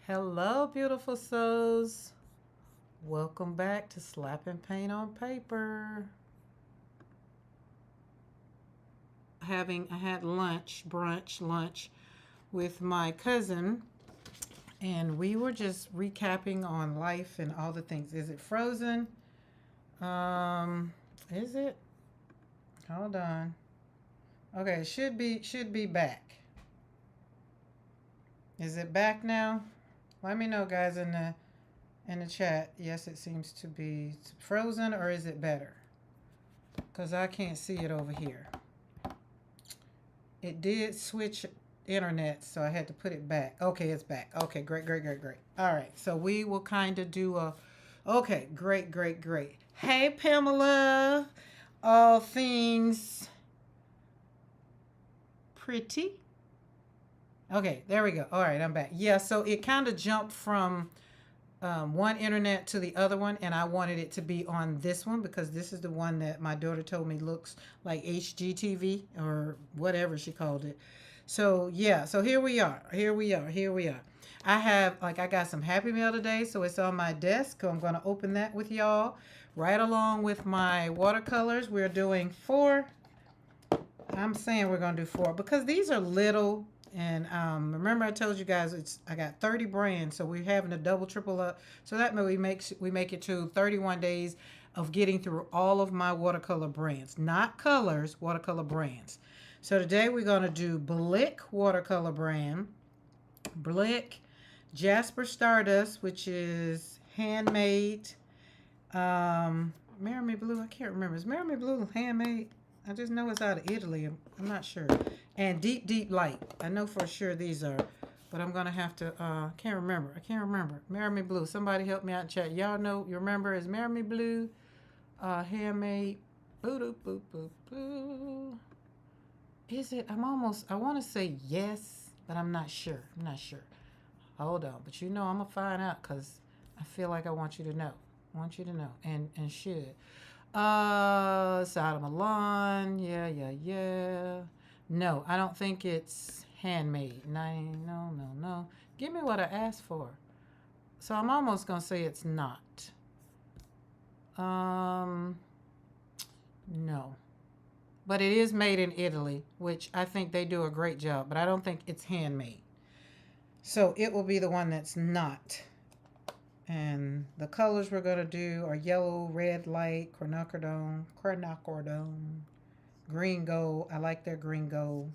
Hello, beautiful souls. Welcome back to Slapping Paint on Paper. I had lunch with my cousin, and we were just recapping on life and all the things. Is it frozen? Um, is it? Hold on. Okay, it should be back. Is it back now? Let me know, guys, in the chat. Yes, it seems to be frozen, or is it better? Because I can't see it over here. It did switch internet, so I had to put it back. Okay, it's back. Okay, great, great, great, great. All right, so we will kind of do a. Okay, great, great, great. Hey, Pamela. All things pretty. Okay, there we go. All right, I'm back. Yeah, so it kind of jumped from one internet to the other one, and I wanted it to be on this one because this is the one that my daughter told me looks like HGTV or whatever she called it. So yeah, so here we are. Here we are. I got some Happy Meal today, so it's on my desk. So I'm gonna open that with y'all right along with my watercolors. We're doing four. I'm saying we're gonna do four because these are little. And remember, I told you guys I got 30 brands, so we're having a double, triple up. So that way we make it to 31 days of getting through all of my watercolor brands, not colors, watercolor brands. So today we're gonna do Blick watercolor brand, Blick, Jasper Stardust, which is handmade. Marry Blue, I can't remember. Is Marry Blue handmade? I just know it's out of Italy. I'm not sure. And Deep Deep Light. I know for sure these are, but I'm gonna have to. Can't remember. I can't remember. Marry Blue. Somebody help me out in chat. Y'all know. You remember? Is Marry Blue handmade? Boo doo boo boo boo. Is it? I'm almost. I want to say yes, but I'm not sure. I'm not sure. Hold on. But I'm gonna find out because I feel like I want you to know. I want you to know and should. Side of Milan. Yeah, yeah, yeah. No, I don't think it's handmade. No. Give me what I asked for. So I'm almost gonna say it's not. Um, no. But it is made in Italy, which I think they do a great job, but I don't think it's handmade. So it will be the one that's not. And the colors we're going to do are yellow, red light, quinacridone, green gold. I like their green gold.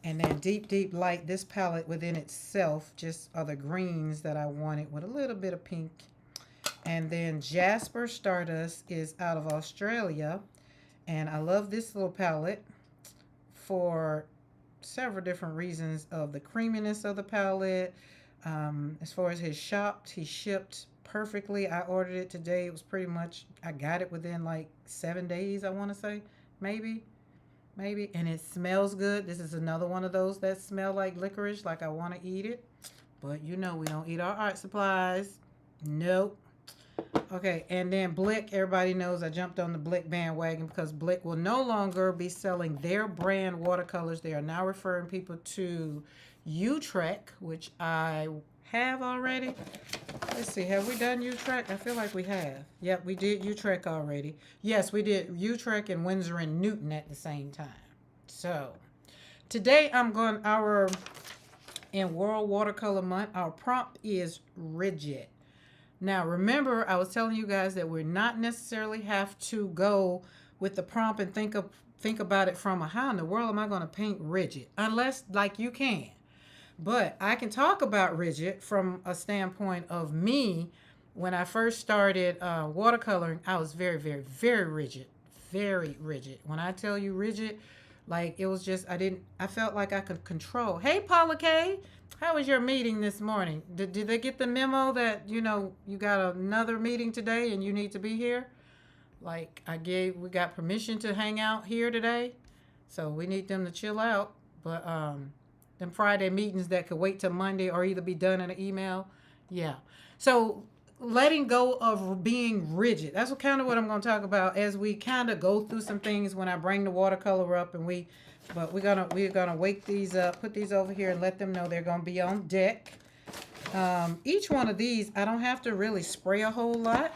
And then deep, deep light. This palette within itself just are the greens that I wanted with a little bit of pink. And then Jasper Stardust is out of Australia. And I love this little palette for several different reasons of the creaminess of the palette. As far as he shipped perfectly. I ordered it today. It was pretty much, I got it within like 7 days, I want to say. Maybe. And it smells good. This is another one of those that smell like licorice, like I want to eat it. But we don't eat our art supplies. Nope. Okay, and then Blick, everybody knows I jumped on the Blick bandwagon because Blick will no longer be selling their brand watercolors. They are now referring people to Utrecht, which I have already. Let's see, have we done Utrecht? I feel like we have. Yep, we did Utrecht already. Yes, we did Utrecht and Windsor and Newton at the same time. So, today in World Watercolor Month, our prompt is rigid. Now, remember, I was telling you guys that we're not necessarily have to go with the prompt and think about it from how in the world am I going to paint rigid? Unless, like, you can. But I can talk about rigid from a standpoint of me. When I first started watercoloring, I was very, very, very rigid. Very rigid. When I tell you rigid, like it was just, I felt like I could control. Hey, Paula K, how was your meeting this morning? Did they get the memo that, you got another meeting today and you need to be here? Like we got permission to hang out here today. So we need them to chill out. But them Friday meetings that could wait till Monday or either be done in an email. Yeah. So letting go of being rigid. That's what I'm going to talk about as we kind of go through some things when I bring the watercolor up and we're gonna wake these up, put these over here and let them know they're going to be on deck. Each one of these, I don't have to really spray a whole lot.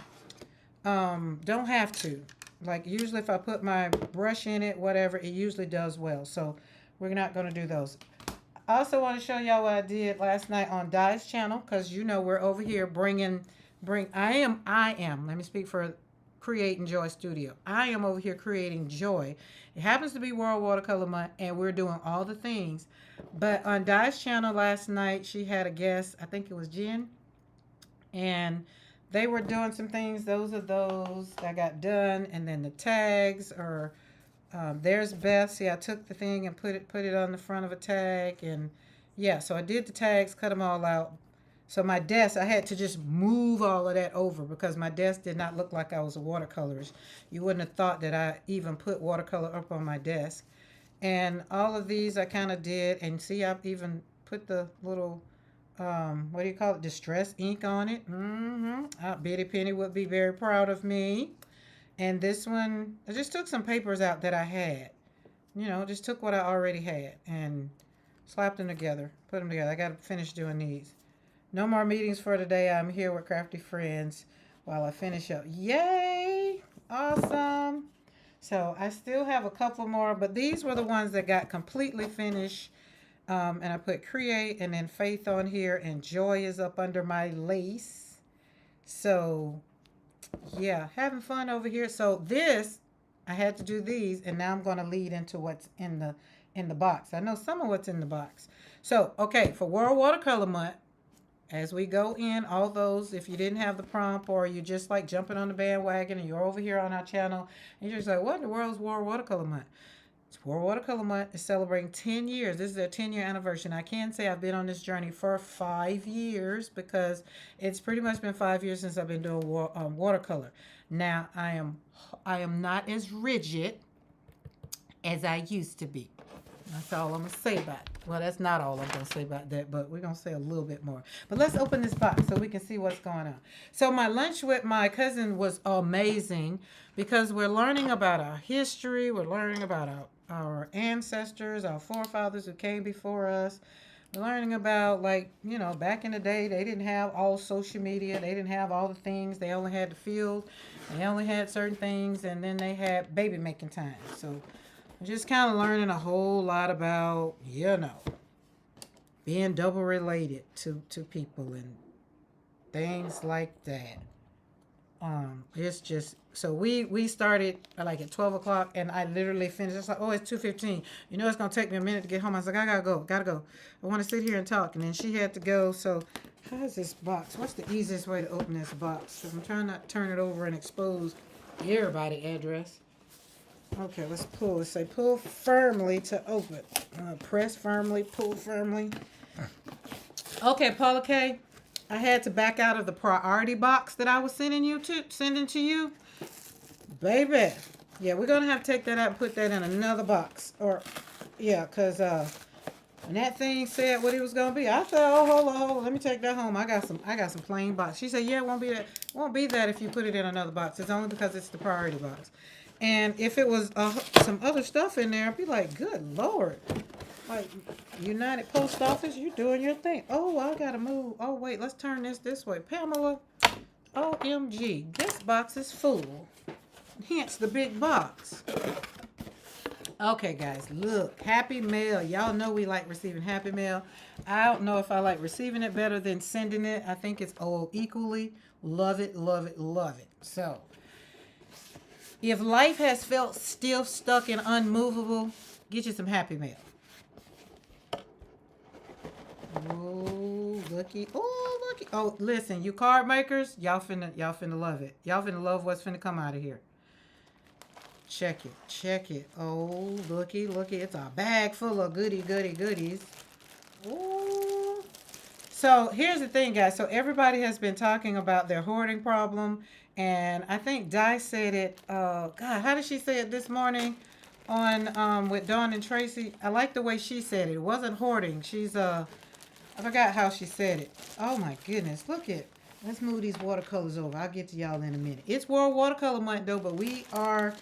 Don't have to. Like usually if I put my brush in it, whatever, it usually does well. So we're not going to do those. I also want to show y'all what I did last night on Di's channel, because you know we're over here I am, let me speak for Creating Joy Studio. I am over here creating joy. It happens to be World Watercolor Month, and we're doing all the things. But on Di's channel last night, she had a guest, I think it was Jen, and they were doing some things. Those are those that got done, and then the tags are there's Beth. See, I took the thing and put it on the front of a tag, and yeah, so I did the tags, cut them all out. So my desk, I had to just move all of that over because my desk did not look like I was a watercolorist. You wouldn't have thought that I even put watercolor up on my desk. And all of these I kind of did, and see, I've even put the little what do you call it, distress ink on it. Bitty Penny would be very proud of me. And this one, I just took some papers out that I had. You know, just took what I already had and slapped them together, put them together. I got to finish doing these. No more meetings for today. I'm here with crafty friends while I finish up. Yay! Awesome. So I still have a couple more, but these were the ones that got completely finished. And I put create and then faith on here, and joy is up under my lace. So yeah, having fun over here. So this, I had to do these, and now I'm going to lead into what's in the box. I know some of what's in the box. So okay, for World Watercolor Month, as we go in, all those, if you didn't have the prompt, or you just like jumping on the bandwagon and you're over here on our channel and you're just like, what in the world is World Watercolor Month? It's World Watercolor Month is celebrating 10 years. This is their 10-year anniversary. And I can say I've been on this journey for 5 years, because it's pretty much been 5 years since I've been doing watercolor. Now, I am not as rigid as I used to be. That's all I'm going to say about it. Well, that's not all I'm going to say about that, but we're going to say a little bit more. But let's open this box so we can see what's going on. So my lunch with my cousin was amazing, because we're learning about our history. We're learning about our ancestors, our forefathers who came before us. We're learning about, like, you know, back in the day, they didn't have all social media. They didn't have all the things. They only had the field. They only had certain things, and then they had baby making time. So just kind of learning a whole lot about, you know, being double related to people and things like that. It's just, so we started like at 12 o'clock, and I literally finished. It's like, oh, it's 2:15. You know, it's going to take me a minute to get home. I was like, I gotta go. I want to sit here and talk. And then she had to go. So how's this box? What's the easiest way to open this box? Because I'm trying not to turn it over and expose everybody's address. Okay, let's pull. Let's say pull firmly to open. Press firmly, pull firmly. Okay, Paula K, I had to back out of the priority box that I was sending to you. Baby. Yeah, we're going to have to take that out and put that in another box. Or, yeah, because when that thing said what it was going to be, I thought, oh, hold on, let me take that home. I got some plain box. She said, yeah, it won't be that if you put it in another box. It's only because it's the priority box. And if it was some other stuff in there, I'd be like, good Lord. Like, United Post Office, you're doing your thing. Oh, I got to move. Oh, wait, let's turn this way. Pamela, OMG, this box is full. Hence the big box. Okay, guys, look. Happy mail. Y'all know we like receiving happy mail. I don't know if I like receiving it better than sending it. I think it's all equally. Love it, love it, love it. So, if life has felt stiff, stuck, and unmovable, get you some happy mail. Oh, looky. Oh, looky. Oh, listen, you card makers, y'all finna love it. Y'all finna love what's finna come out of here. Check it. Oh, looky. It's a bag full of goodies. Ooh. So here's the thing, guys. So everybody has been talking about their hoarding problem. And I think Di said it, God, how did she say it this morning on with Dawn and Tracy? I like the way she said it. It wasn't hoarding. She's, I forgot how she said it. Oh, my goodness. Let's move these watercolors over. I'll get to y'all in a minute. It's World Watercolor Month, though, but we are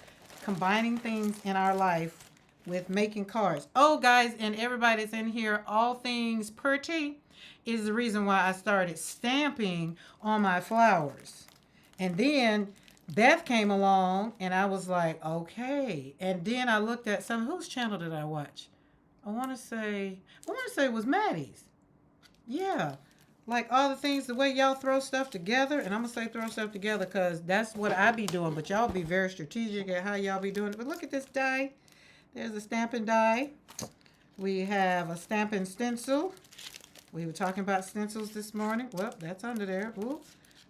combining things in our life with making cards. Oh, guys, and everybody's in here, all things pretty. is the reason why I started stamping on my flowers. And then Beth came along and I was like, okay. And then I looked at whose channel did I watch? I want to say it was Maddie's. Yeah. Like all the things, the way y'all throw stuff together, and I'm gonna say throw stuff together because that's what I be doing, but y'all be very strategic at how y'all be doing it. But look at this die. There's a stamping die. We have a stamping stencil. We were talking about stencils this morning. Well, that's under there. Ooh.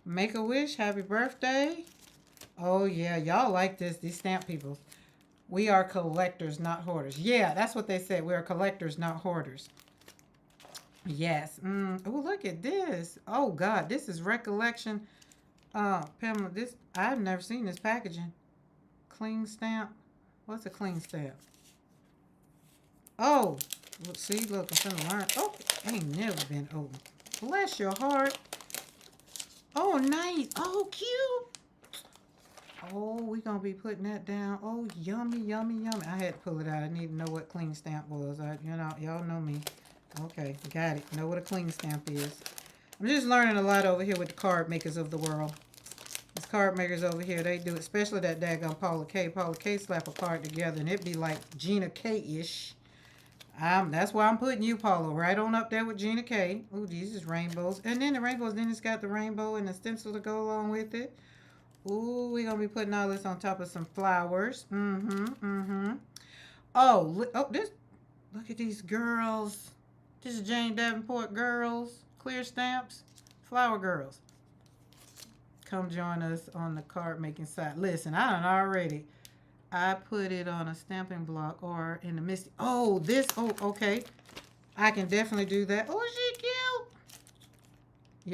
Make a wish. Happy birthday. Oh, yeah. Y'all like this. These stamp people. We are collectors, not hoarders. Yeah, that's what they said. We are collectors, not hoarders. Yes. Oh, look at this. Oh, God. This is recollection. Pamela, I've never seen this packaging. Clean stamp. What's a clean stamp? Oh, look, see, look, I'm finna learn. Oh, ain't never been open. Bless your heart. Oh, nice. Oh, cute. Oh, we gonna be putting that down. Oh, yummy, yummy, yummy. I had to pull it out. I need to know what clean stamp was. Y'all know me. Okay, got it. Know what a clean stamp is. I'm just learning a lot over here with the card makers of the world. These card makers over here, they do it, especially that daggone Paula K. Paula K slap a card together and it'd be like Gina K-ish. That's why I'm putting you, Paula, right on up there with Gina K. Oh, these is rainbows. And then the rainbows, then it's got the rainbow and the stencil to go along with it. Ooh, we're going to be putting all this on top of some flowers. Oh, look at these girls. This is Jane Davenport girls. Clear stamps. Flower girls. Come join us on the card making side. Listen, I put it on a stamping block or in the misty. Oh, okay. I can definitely do that. Oh, she cute.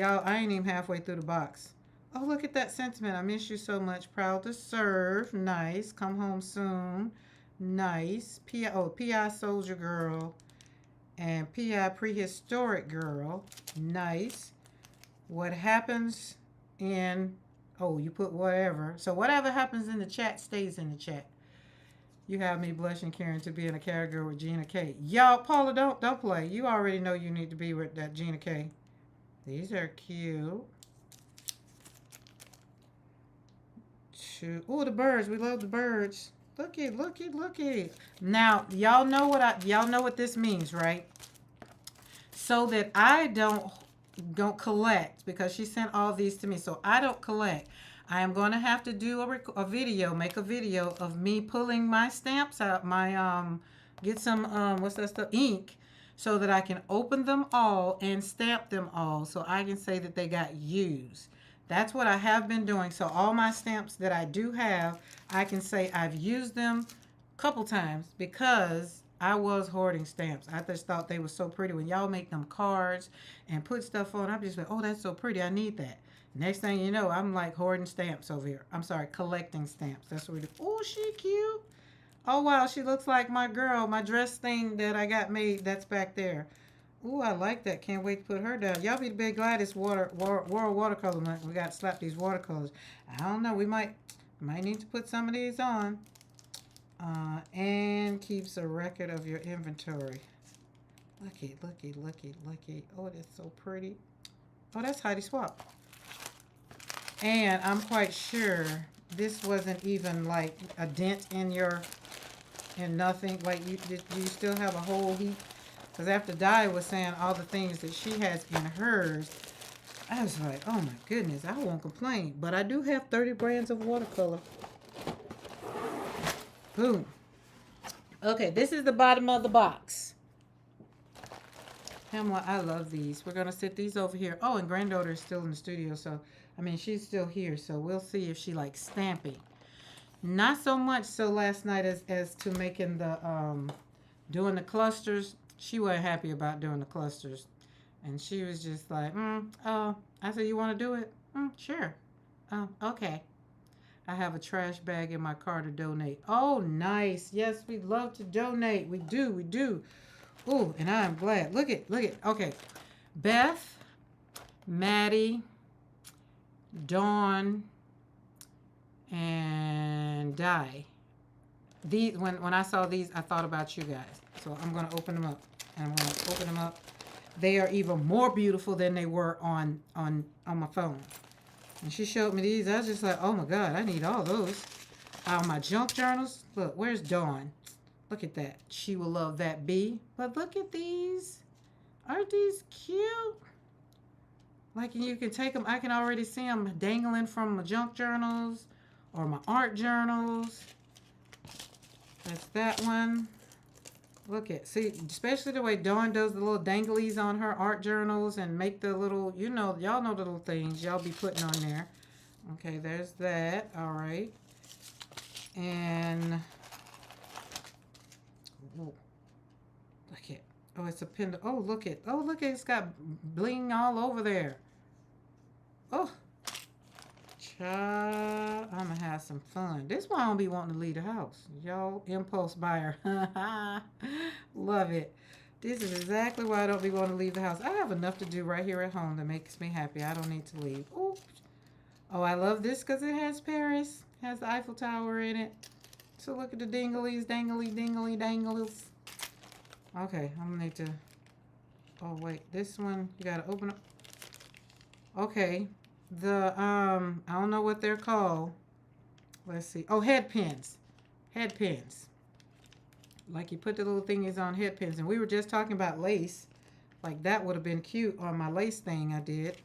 Y'all, I ain't even halfway through the box. Oh, look at that sentiment. I miss you so much. Proud to serve. Nice. Come home soon. Nice. P.I. Soldier Girl. And P.I. Prehistoric Girl. Nice. What happens in... Oh, you put whatever. So whatever happens in the chat stays in the chat. You have me blushing, Karen, to be in a category with Gina K. Y'all, Paula, don't play. You already know you need to be with that Gina K. These are cute. Oh, the birds. We love the birds. Looky. Now, y'all know what this means, right? So that I don't collect, because she sent all these to me, so I don't collect. I am going to have to do a video, make a video of me pulling my stamps out, get some, what's that stuff, ink, so that I can open them all and stamp them all so I can say that they got used. That's what I have been doing. So all my stamps that I do have, I can say I've used them a couple times because I was hoarding stamps. I just thought they were so pretty. When y'all make them cards and put stuff on, I'm just like, oh, that's so pretty. I need that. Next thing you know, I'm like hoarding stamps over here. I'm sorry, collecting stamps. That's what we do. Oh, she cute. Oh, wow, she looks like my girl, my dress thing that I got made. That's back there. Ooh, I like that. Can't wait to put her down. Y'all be glad it's World Watercolor Month. We got to slap these watercolors. I don't know. We might need to put some of these on. And keeps a record of your inventory. Looky. Oh, that's so pretty. Oh, that's Heidi Swap. And I'm quite sure this wasn't even like a dent in nothing. Like, you still have a whole heap. Because after Di was saying all the things that she has in hers, I was like, oh my goodness, I won't complain. But I do have 30 brands of watercolor. Boom. Okay, this is the bottom of the box. Pamela, I love these. We're going to sit these over here. Oh, and granddaughter is still in the studio. So, I mean, she's still here. So we'll see if she likes stamping. Not so much so last night as to making the, doing the clusters. She wasn't happy about doing the clusters. And she was just like, I said, you want to do it? Sure. Okay. I have a trash bag in my car to donate. Oh, nice. Yes, we love to donate. We do. Ooh, and I'm glad. Look at. Okay. Beth, Maddie, Dawn, and Di. When I saw these, I thought about you guys. So I'm going to open them up. And I'm going to open them up. they are even more beautiful than they were on my phone. And she showed me these. I was just like, oh my God, I need all those. My junk journals. Look, where's Dawn? Look at that. She will love that bee. But look at these. Aren't these cute? Like you can take them. I can already see them dangling from my junk journals or my art journals. That's that one. Look at, see, especially the way Dawn does the little danglies on her art journals and make the little, you know, y'all know the little things y'all be putting on there. Okay, there's that. All right. And, ooh, look at, oh, it's a pin. Oh, look at, it's got bling all over there. Oh, child, I'm gonna have some fun. This one I don't be wanting to leave the house. Y'all, impulse buyer. Love it. This is exactly why I don't be wanting to leave the house. I have enough to do right here at home that makes me happy. I don't need to leave. Ooh. Oh, I love this because it has Paris. It has the Eiffel Tower in it. So look at the dinglies, dangly, dingly, dangles. Okay, I'm gonna need to. Oh wait, this one you gotta open up. Okay, the I don't know what they're called. Let's see. Oh, head pins. Head pins. Like you put the little thingies on head pins, and we were just talking about lace. Like that would have been cute on my lace thing I did.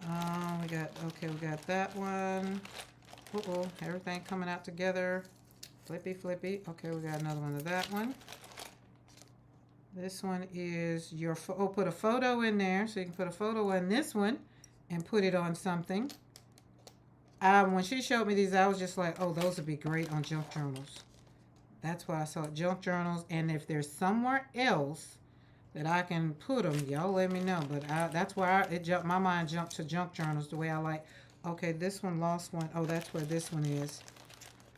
We got that one. Uh-oh, everything coming out together. Flippy, flippy. Okay, we got another one of that one. This one is your, put a photo in there. So you can put a photo in this one and put it on something. When she showed me these, I was just like, oh, those would be great on junk journals. That's why I saw junk journals. And if there's somewhere else that I can put them, y'all let me know. But that's why my mind jumped to junk journals the way I like. Okay, this one lost one. Oh, that's where this one is.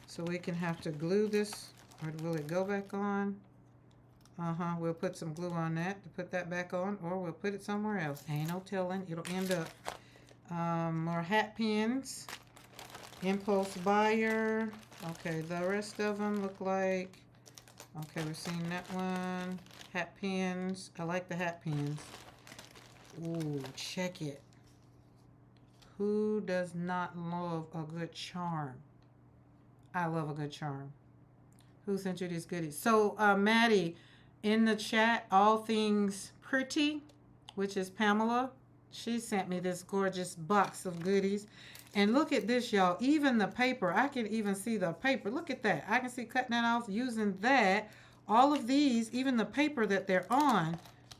So we can have to glue this, or will it go back on? We'll put some glue on that to put that back on, or we'll put it somewhere else. Ain't no telling. It'll end up. More hat pins. Impulse buyer. Okay, the rest of them look like. Okay, we've seen that one. Hat pins. I like the hat pins. Ooh, check it. Who does not love a good charm? I love a good charm. Who sent you these goodies? So, Maddie, in the chat, All Things Pretty, which is Pamela, she sent me this gorgeous box of goodies. And look at this, y'all. Even the paper, I can even see the paper. Look at that. I can see cutting that off using that. All of these, even the paper that they're on,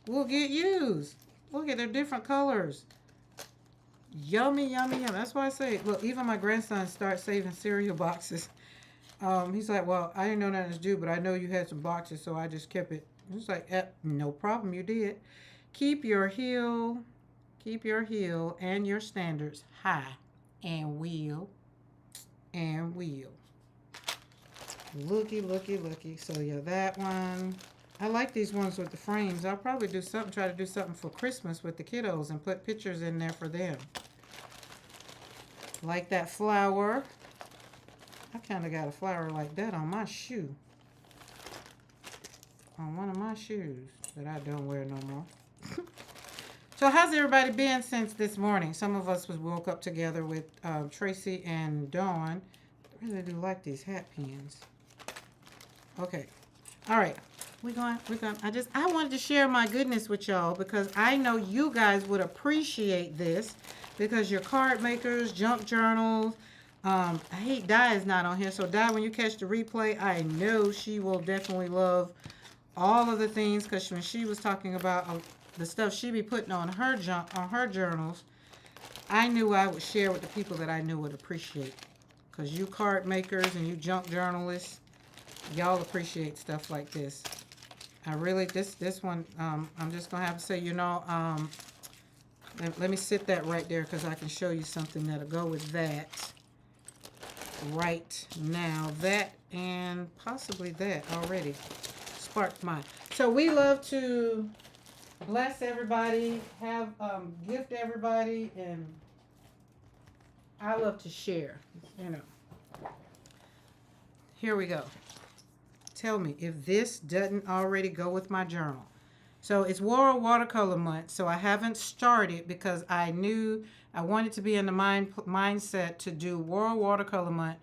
will get used. Look at their different colors. Yummy, yummy, yummy. That's why I say, look, even my grandson starts saving cereal boxes. He's like, well, I didn't know nothing to do, but I know you had some boxes, so I just kept it. It's like, no problem, you did. Keep your heel and your standards high, and will. Looky, looky, looky. So yeah, that one. I like these ones with the frames. I'll probably do something, try to do something for Christmas with the kiddos and put pictures in there for them. Like that flower. I kind of got a flower like that on my shoe. On one of my shoes that I don't wear no more. So how's everybody been since this morning? Some of us woke up together with Tracy and Dawn. I really do like these hat pins. Okay. All right. We're going. I wanted to share my goodness with y'all because I know you guys would appreciate this because your card makers, junk journals. I hate Di is not on here. So Di, when you catch the replay, I know she will definitely love all of the things because when she was talking about the stuff she be putting on her journals, I knew I would share with the people that I knew would appreciate. Because you card makers and you junk journalists, y'all appreciate stuff like this. I really, this one, I'm just going to have to say, let me sit that right there because I can show you something that'll go with that right now. That and possibly that already sparked mine. So we love to bless everybody, have gift everybody, and I love to share, Here we go. Tell me if this doesn't already go with my journal. So it's World Watercolor Month. So I haven't started because I knew I wanted to be in the mindset to do World Watercolor Month.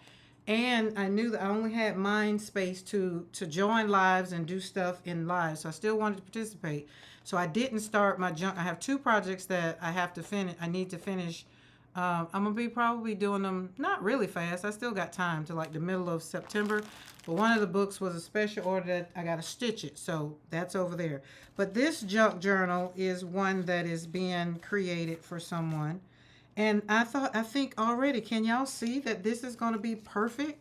And I knew that I only had mind space to join lives and do stuff in lives. So I still wanted to participate. So I didn't start my junk. I have 2 projects that I have to finish. I need to finish. I'm gonna be probably doing them not really fast. I still got time to like the middle of September. But one of the books was a special order that I got to stitch it. So that's over there. But this junk journal is one that is being created for someone. And I think already, can y'all see that this is going to be perfect?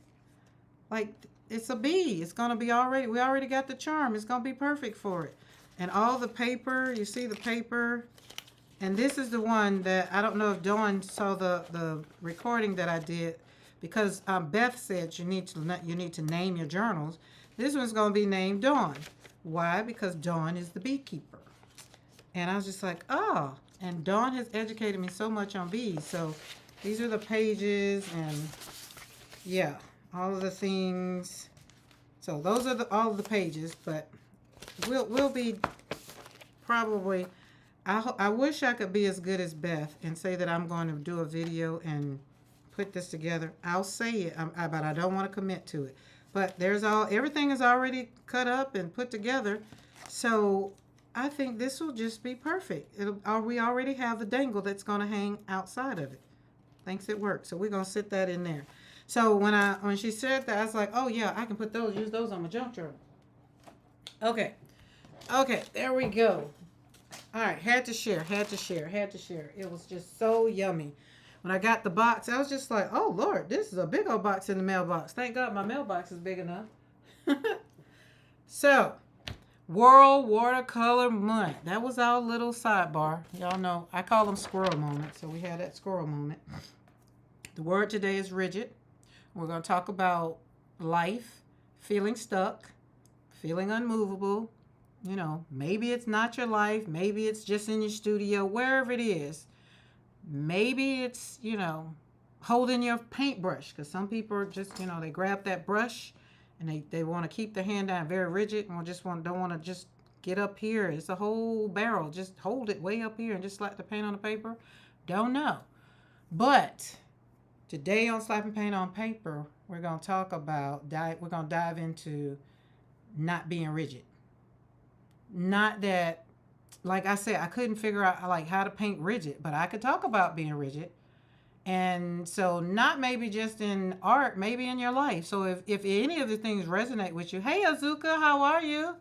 Like, it's a bee. It's going to be we already got the charm. It's going to be perfect for it. And all the paper, you see the paper. And this is the one that, I don't know if Dawn saw the recording that I did, because Beth said you need to name your journals. This one's going to be named Dawn. Why? Because Dawn is the beekeeper. And I was just like, oh. And Dawn has educated me so much on bees. So these are the pages, and yeah, all of the things. So those are all of the pages, but we'll be probably, I wish I could be as good as Beth and say that I'm going to do a video and put this together. I'll say it, but I don't want to commit to it. But everything is already cut up and put together. So I think this will just be perfect. We already have the dangle that's going to hang outside of it. Thinks it works. So we're going to sit that in there. So when she said that, I was like, oh yeah, I can use those on my junk journal. Okay, there we go. All right, had to share. It was just so yummy. When I got the box, I was just like, oh Lord, this is a big old box in the mailbox. Thank God my mailbox is big enough. So, World Watercolor Month. That was our little sidebar. Y'all know, I call them squirrel moments. So we had that squirrel moment. The word today is rigid. We're going to talk about life, feeling stuck, feeling unmovable. You know, maybe it's not your life. Maybe it's just in your studio, wherever it is. Maybe it's, holding your paintbrush, because some people are just, they grab that brush and they want to keep their hand down very rigid and don't want to just get up here. It's a whole barrel. Just hold it way up here and just slap the paint on the paper. Don't know. But today on Slapping Paint on Paper, we're going to talk about, we're going to dive into not being rigid. Not that, like I said, I couldn't figure out like how to paint rigid, but I could talk about being rigid. And so not maybe just in art, maybe in your life. So if any of the things resonate with you, hey Azuka, how are you?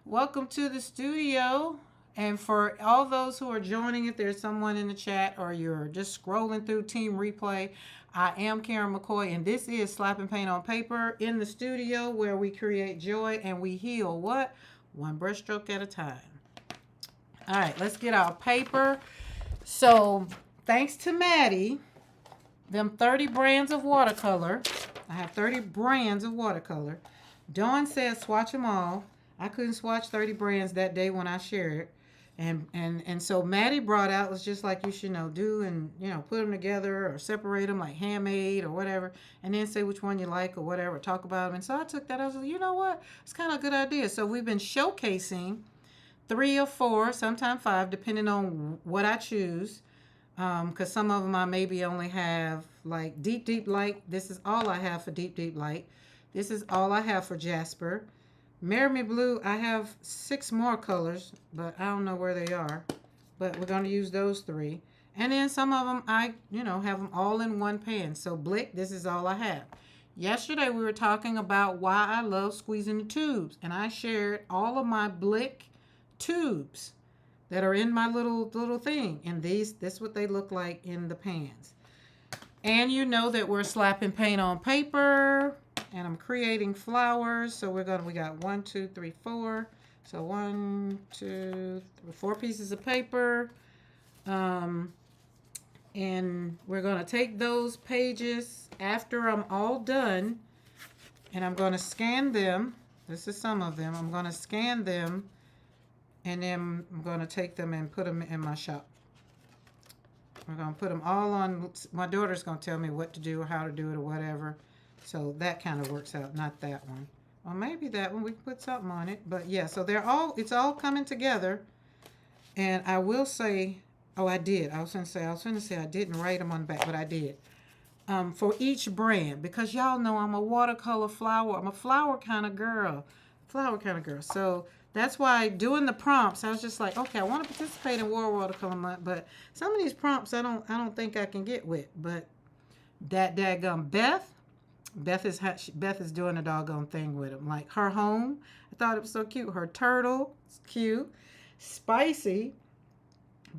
Welcome to the studio. And for all those who are joining, if there's someone in the chat or you're just scrolling through Team Replay, I am Karen McCoy, and this is Slapping Paint on Paper in the studio, where we create joy and we heal what? One brushstroke at a time. All right, let's get our paper. So thanks to Maddie, them 30 brands of watercolor. I have 30 brands of watercolor. Dawn said swatch them all. I couldn't swatch 30 brands that day when I shared. And so Maddie brought out, was just like you should do, and put them together or separate them like handmade or whatever, and then say which one you like or whatever, talk about them. And so I took that. I was like, you know what? It's kind of a good idea. So we've been showcasing 3 or 4, sometimes 5, depending on what I choose. Because some of them I maybe only have like deep light. This is all I have for deep light. This is all I have for Jasper. Marry Me Blue, I have 6 more colors, but I don't know where they are. But we're going to use those 3. And then some of them I, have them all in one pan. So Blick, this is all I have. Yesterday we were talking about why I love squeezing the tubes. And I shared all of my Blick tubes that are in my little thing. And this is what they look like in the pans. And you know that we're slapping paint on paper. And I'm creating flowers. So we got 1, 2, 3, 4. So 1, 2, 3, 4 pieces of paper. And we're going to take those pages after I'm all done. And I'm going to scan them. This is some of them. I'm going to scan them. And then I'm going to take them and put them in my shop. We're going to put them all on. My daughter's going to tell me what to do or how to do it or whatever. So that kind of works out, not that one. Or maybe that one, we can put something on it. But yeah, so it's all coming together. And I will say, oh, I did. I was going to say I didn't write them on the back, but I did. For each brand, because y'all know I'm a watercolor flower. I'm a flower kind of girl. So that's why doing the prompts, I was just like, okay, I want to participate in World Watercolor Month, but some of these prompts I don't think I can get with. But that daggum Beth is doing a doggone thing with them. Like her home, I thought it was so cute. Her turtle, it's cute, spicy,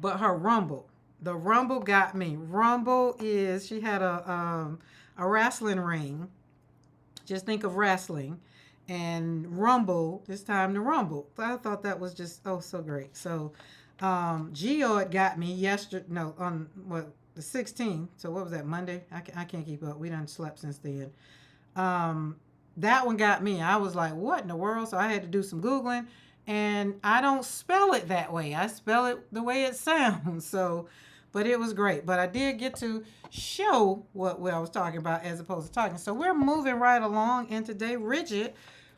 but her rumble. The rumble got me. Rumble is she had a wrestling ring. Just think of wrestling, and rumble. It's time to rumble. So I thought that was just so great. So Geoid got me yesterday. No, on what the 16th. So what was that, Monday? I can't keep up. We done slept since then. That one got me. I was like, what in the world? So I had to do some Googling, and I don't spell it that way. I spell it the way it sounds. So, but it was great. But I did get to show what I was talking about as opposed to talking. So we're moving right along. And today, Rigid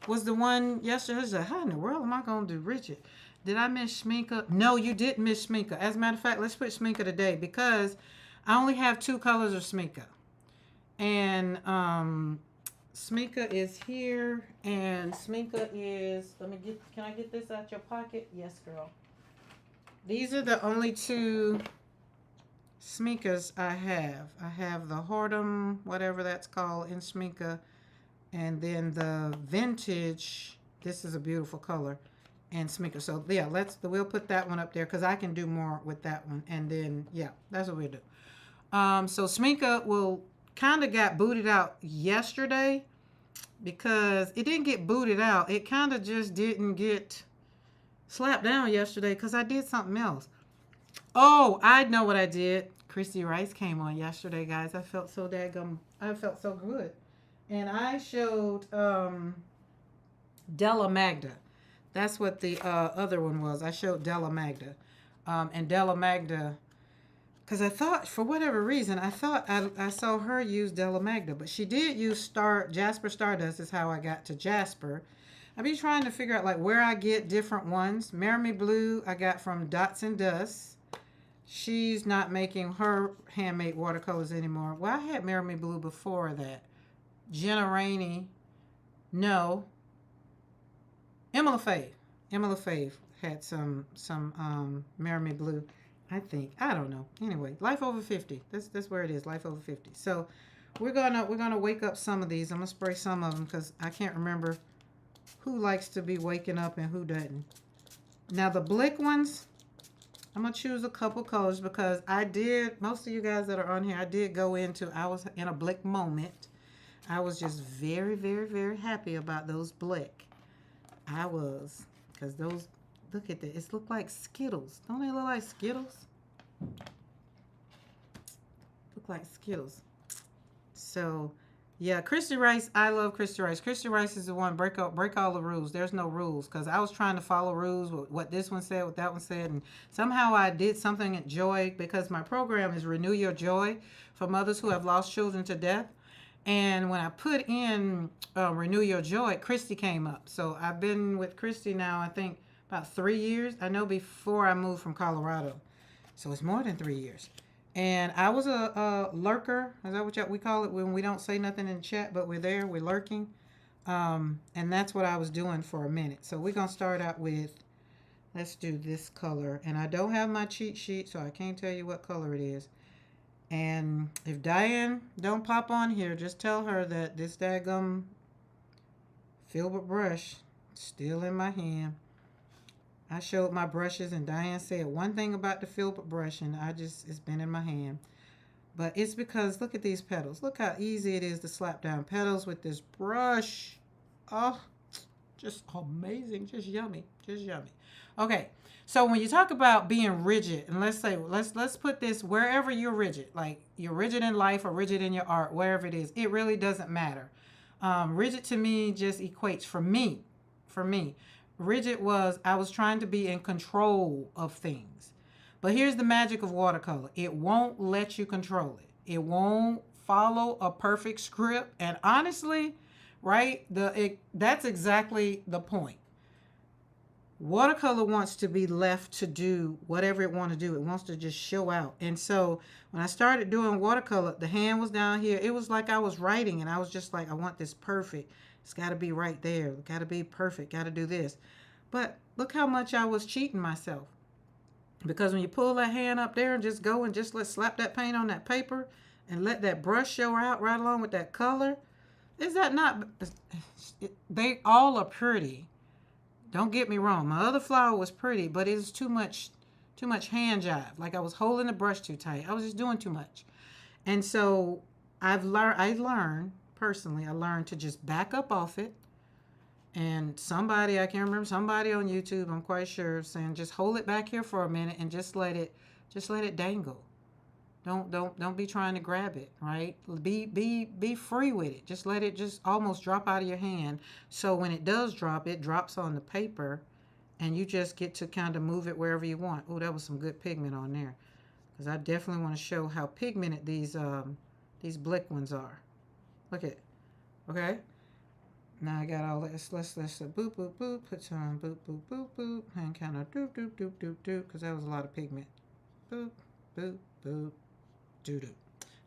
was the one yesterday. I was like, how in the world am I going to do Rigid? Did I miss Schminka? No, you didn't miss Schminka. As a matter of fact, let's put Schminka today because I only have 2 colors of Schminka. And Schminka is here, and Schminka is, can I get this out your pocket? Yes, girl. These are the only 2 Schminkas I have. I have the Hordem, whatever that's called, in Schminka, and then the Vintage, this is a beautiful color, and Schminka. So yeah, we'll put that one up there because I can do more with that one, and then yeah, that's what we'll do. So Schminka will kind of got booted out yesterday because it didn't get booted out. It kind of just didn't get slapped down yesterday because I did something else. Oh, I know what I did. Christy Rice came on yesterday, guys. I felt so good. And I showed Della Magda. That's what the other one was. I showed Della Magda. And Della Magda, because I thought, for whatever reason, I saw her use Della Magda, but she did use Jasper Stardust is how I got to Jasper. I've been trying to figure out like where I get different ones. Mermaid Blue I got from Dots and Dust. She's not making her handmade watercolors anymore. Well, I had Mermaid Blue before that. Jenna Rainey. No. Emma Lefave had some Mermaid Blue. I think. I don't know. Anyway, Life Over 50. That's where it is. Life Over 50. So we're gonna wake up some of these. I'm gonna spray some of them because I can't remember who likes to be waking up and who doesn't. Now the Blick ones, I'm gonna choose a couple colors because most of you guys that are on here, I was in a Blick moment. I was just very, very, very happy about those Blick. I was, because those, look at that. It look like Skittles. Don't they look like Skittles? Look like Skittles. So, yeah, Christy Rice. I love Christy Rice. Christy Rice is the one, break all the rules. There's no rules. Because I was trying to follow rules, what this one said, what that one said. And somehow I did something at Joy, because my program is Renew Your Joy for mothers who have lost children to death. And when I put in Renew Your Joy, Christy came up. So I've been with Christy now, I think, about 3 years. I know before I moved from Colorado. So it's more than 3 years. And I was a lurker. Is that what we call it when we don't say nothing in the chat, but we're there, we're lurking? And that's what I was doing for a minute. So we're going to start out with, let's do this color. And I don't have my cheat sheet, so I can't tell you what color it is. And if Diane don't pop on here, just tell her that this daggum filbert brush still in my hand. I showed my brushes and Diane said one thing about the filbert brush and it's been in my hand. But it's because, look at these petals. Look how easy it is to slap down petals with this brush. Oh, just amazing. Just yummy. Just yummy. Okay. So when you talk about being rigid, and let's put this wherever you're rigid, like you're rigid in life or rigid in your art, wherever it is, it really doesn't matter. Rigid to me just equates, for me, rigid was I was trying to be in control of things. But here's the magic of watercolor. It won't let you control it. It won't follow a perfect script. And honestly, right? That's exactly the point. Watercolor wants to be left to do whatever it wants to do. It wants to just show out. And so when I started doing watercolor, the hand was down here. It was like I was writing, and I was just like, I want this perfect. It's got to be right there. It's got to be perfect. Got to do this. But look how much I was cheating myself. Because when you pull that hand up there and just go and just slap that paint on that paper and let that brush show out right along with that color, is that not, they all are pretty. Don't get me wrong. My other flower was pretty, but it was too much hand jive. Like I was holding the brush too tight. I was just doing too much. And so I learned personally, I learned to just back up off it. And somebody, I can't remember, somebody on YouTube, I'm quite sure, saying just hold it back here for a minute and just let it dangle. Don't be trying to grab it, right? Be free with it. Just let it just almost drop out of your hand. So when it does drop, it drops on the paper, and you just get to kind of move it wherever you want. Oh, that was some good pigment on there, because I definitely want to show how pigmented these Blick ones are. Look at, okay. Now I got all this. Let's boop boop boop. Put some boop boop boop boop, and kind of doop doop doop doop doop, because that was a lot of pigment. Boop boop boop. Doo-doo.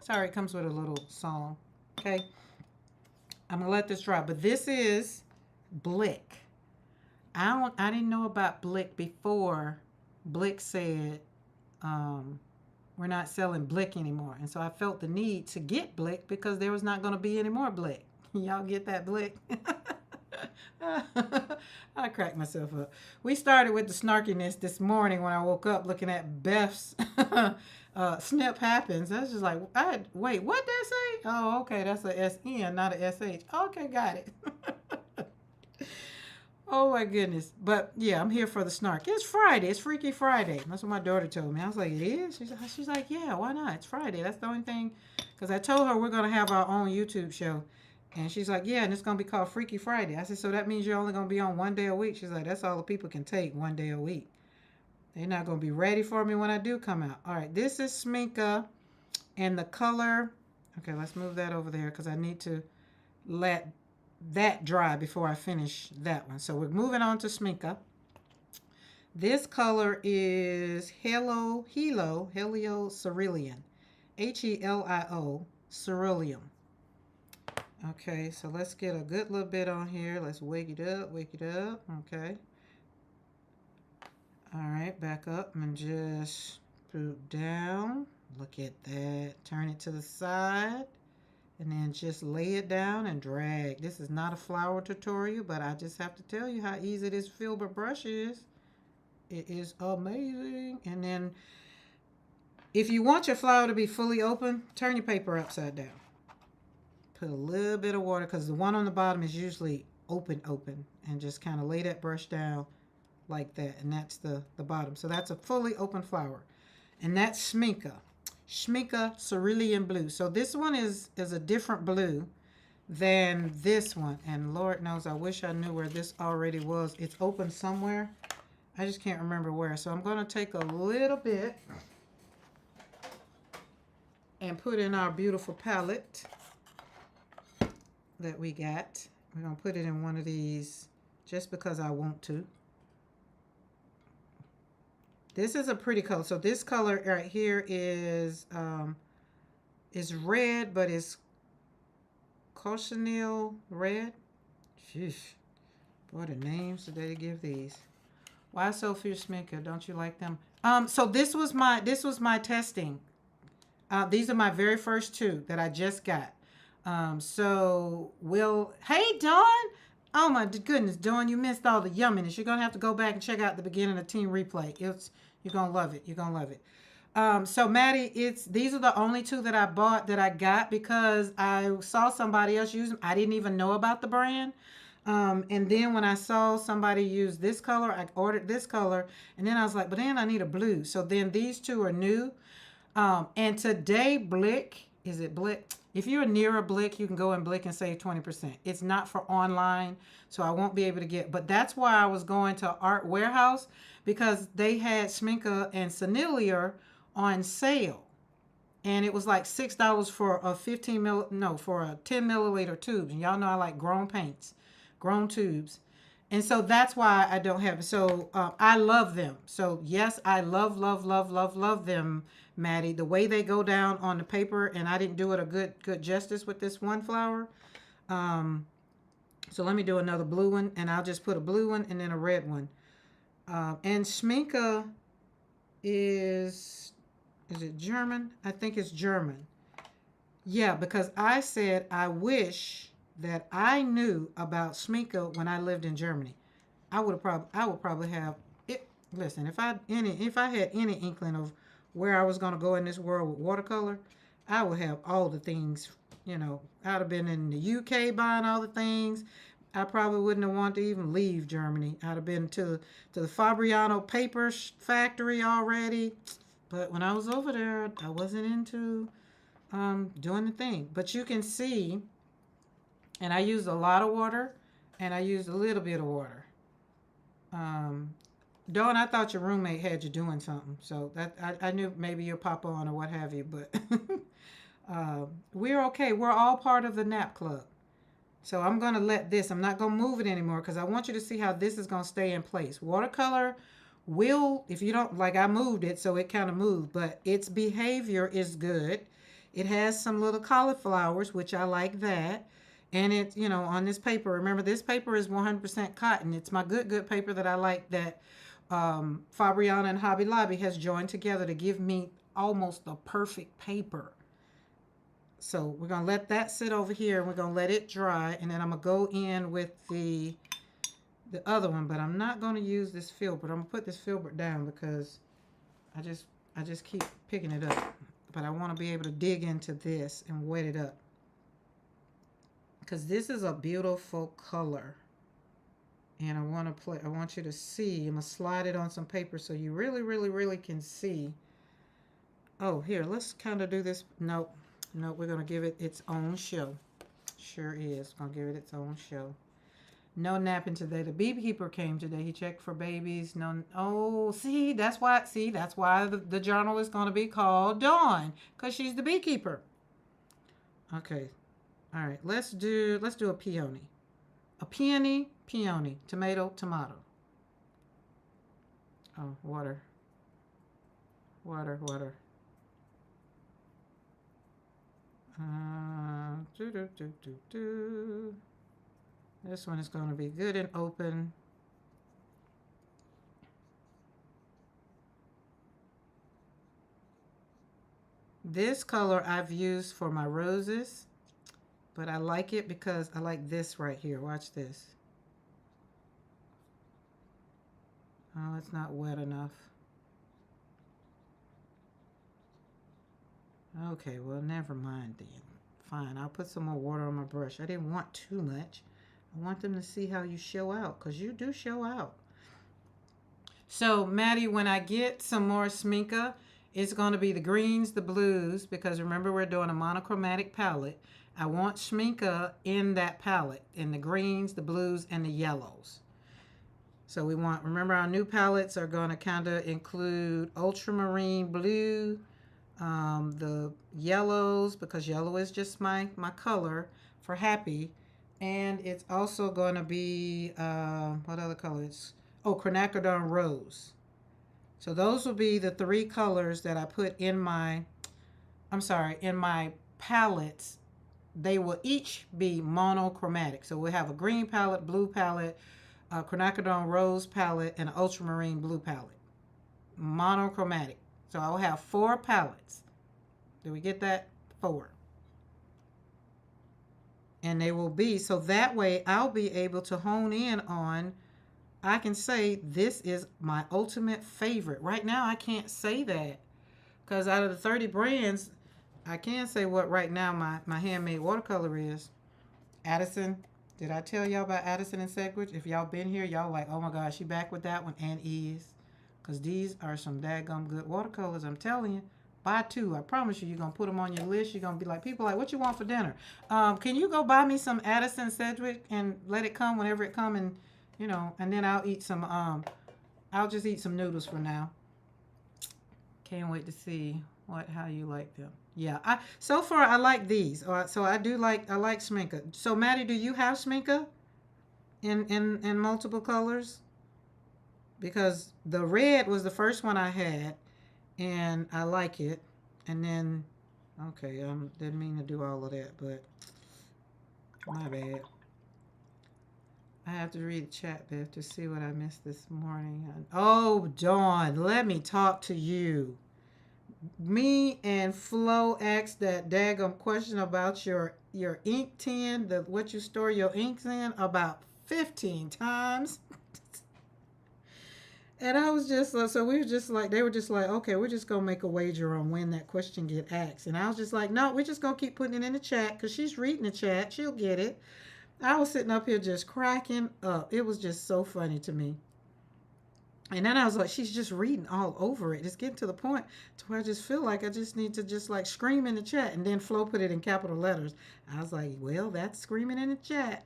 Sorry, it comes with a little song. Okay. I'm gonna let this dry. But this is Blick. I didn't know about Blick before Blick said we're not selling Blick anymore. And so I felt the need to get Blick because there was not gonna be any more Blick. Y'all get that, Blick? I cracked myself up. We started with the snarkiness this morning when I woke up looking at Beth's snip happens. I was just like, wait, what did that say? Oh, okay, that's a S-N, not a S-H. Okay, got it. Oh my goodness. But yeah, I'm here for the snark. It's Friday. It's Freaky Friday. That's what my daughter told me. I was like, it is? She's like, yeah, why not? It's Friday. That's the only thing. Because I told her we're going to have our own YouTube show. And she's like, yeah, and it's going to be called Freaky Friday. I said, so that means you're only going to be on one day a week? She's like, that's all the people can take, one day a week. They're not going to be ready for me when I do come out. All right, this is Sminka. And the color, okay, let's move that over there because I need to let that dry before I finish that one. So we're moving on to Sminka. This color is Helio Cerulean. Helio Cerulean. Okay, so let's get a good little bit on here. Let's wake it up. Okay. All right, back up and just put down. Look at that. Turn it to the side. And then just lay it down and drag. This is not a flower tutorial, but I just have to tell you how easy this filbert brush is. It is amazing. And then if you want your flower to be fully open, turn your paper upside down. Put a little bit of water because the one on the bottom is usually open. And just kind of lay that brush down like that. And that's the bottom. So that's a fully open flower. And that's Sminka. Sminka Cerulean Blue. So this one is a different blue than this one. And Lord knows I wish I knew where this already was. It's open somewhere. I just can't remember where. So I'm going to take a little bit and put in our beautiful palette that we got. We're going to put it in one of these just because I want to. This is a pretty color. So this color right here is red, but it's cochineal red. Sheesh. Boy, the names that they give these. Why so fierce, Sminka? Don't you like them? So this was my testing. These are my very first two that I just got. Hey, Dawn. Oh my goodness, Dawn, you missed all the yumminess. You're gonna have to go back and check out the beginning of Team Replay. You're gonna love it. You're gonna love it. So Maddie, these are the only two that I bought that I got because I saw somebody else use them. I didn't even know about the brand. And then when I saw somebody use this color, I ordered this color, and then I was like, but then I need a blue. So then these two are new. And today, Blick, is it Blick? If you're near a Blick, you can go in Blick and save 20%. It's not for online, so I won't be able to get, but that's why I was going to Art Warehouse because they had Sminka and Sennelier on sale. and it was like $6 for a 15 mil, no, for a 10 milliliter tube. And y'all know I like grown paints, grown tubes. And so that's why I don't have it. So I love them. So yes, I love, love, love, love, love them, Maddie. The way they go down on the paper, and I didn't do it a good justice with this one flower. So let me do another blue one, and I'll just put a blue one and then a red one. And Schminke is it German? I think it's German. Yeah, because I said I wish that I knew about Schminke when I lived in Germany. I would probably have it. Listen, if I had any inkling of where I was going to go in this world with watercolor, I would have all the things. You know, I'd have been in the UK buying all the things. I probably wouldn't have wanted to even leave Germany. I'd have been to the Fabriano paper factory already. But when I was over there, I wasn't into doing the thing. But you can see, and I used a lot of water, and I used a little bit of water. Dawn, I thought your roommate had you doing something, so that I knew maybe you'll pop on or what have you, but we're okay. We're all part of the nap club. So I'm going to let this, I'm not going to move it anymore because I want you to see how this is going to stay in place. Watercolor will, if you don't, like I moved it, so it kind of moved, but its behavior is good. It has some little cauliflowers, which I like that. And it, you know, on this paper, remember this paper is 100% cotton. It's my good paper that I like that Fabriana and Hobby Lobby has joined together to give me almost the perfect paper. So we're going to let that sit over here and we're going to let it dry. And then I'm going to go in with the other one, but I'm not going to use this filbert. I'm going to put this filbert down because I just keep picking it up. But I want to be able to dig into this and wet it up. Because this is a beautiful color. And I want you to see. I'm going to slide it on some paper so you really can see. Oh, here, let's kind of do this. Nope, we're going to give it its own show. Sure is. Going to give it its own show. No napping today. The beekeeper came today. He checked for babies. No. Oh, see, that's why the journal is going to be called Dawn, because she's the beekeeper. Okay. All right. Let's do a peony. A peony, tomato. Oh, water. This one is going to be good and open. This color I've used for my roses, but I like it because I like this right here. Watch this. Oh, it's not wet enough. Okay, well, never mind then. Fine, I'll put some more water on my brush. I didn't want too much. I want them to see how you show out, because you do show out. So, Maddie, when I get some more Schminke, it's going to be the greens, the blues, because remember we're doing a monochromatic palette. I want Schminke in that palette, in the greens, the blues, and the yellows. So we want, remember our new palettes are going to kind of include ultramarine blue, the yellows, because yellow is just my color for happy. And it's also going to be, what other colors? Oh, quinacridone rose. So those will be the three colors that I put in my palettes. They will each be monochromatic. So we'll have a green palette, blue palette, a quinacridone rose palette, and an ultramarine blue palette. Monochromatic. So I'll have 4 palettes. Did we get that? 4. And they will be, so that way I'll be able to hone in on, I can say this is my ultimate favorite. Right now I can't say that because out of the 30 brands, I can say what right now my handmade watercolor is. Addison, did I tell y'all about Addison and Sedgwick? If y'all been here, y'all like, oh my gosh, she back with that one, and is. Because these are some daggum good watercolors, I'm telling you. Buy 2. I promise you, you're going to put them on your list. You're going to be like, people like, what you want for dinner? Can you go buy me some Addison Sedgwick and let it come whenever it come, and, you know, and then I'll eat some, I'll just eat some noodles for now. Can't wait to see What? How you like them? Yeah. I so far I like these. So I like Schminke. So Maddie, do you have Schminke in multiple colors? Because the red was the first one I had, and I like it. And then, okay, didn't mean to do all of that, but my bad. I have to read the chat, Beth, to see what I missed this morning. Oh, Dawn, let me talk to you. Me and Flo asked that daggum question about your ink tin, the what you store your inks in, about 15 times. And I was just so we were just like they were just like, okay, we're just gonna make a wager on when that question get asked. And I was just like, no, we're just gonna keep putting it in the chat because she's reading the chat, she'll get it. I was sitting up here just cracking up. It was just so funny to me. And then I was like, she's just reading all over it. It's getting to the point to where I just feel like I just need to just like scream in the chat. And then Flo put it in capital letters. I was like, well, that's screaming in the chat.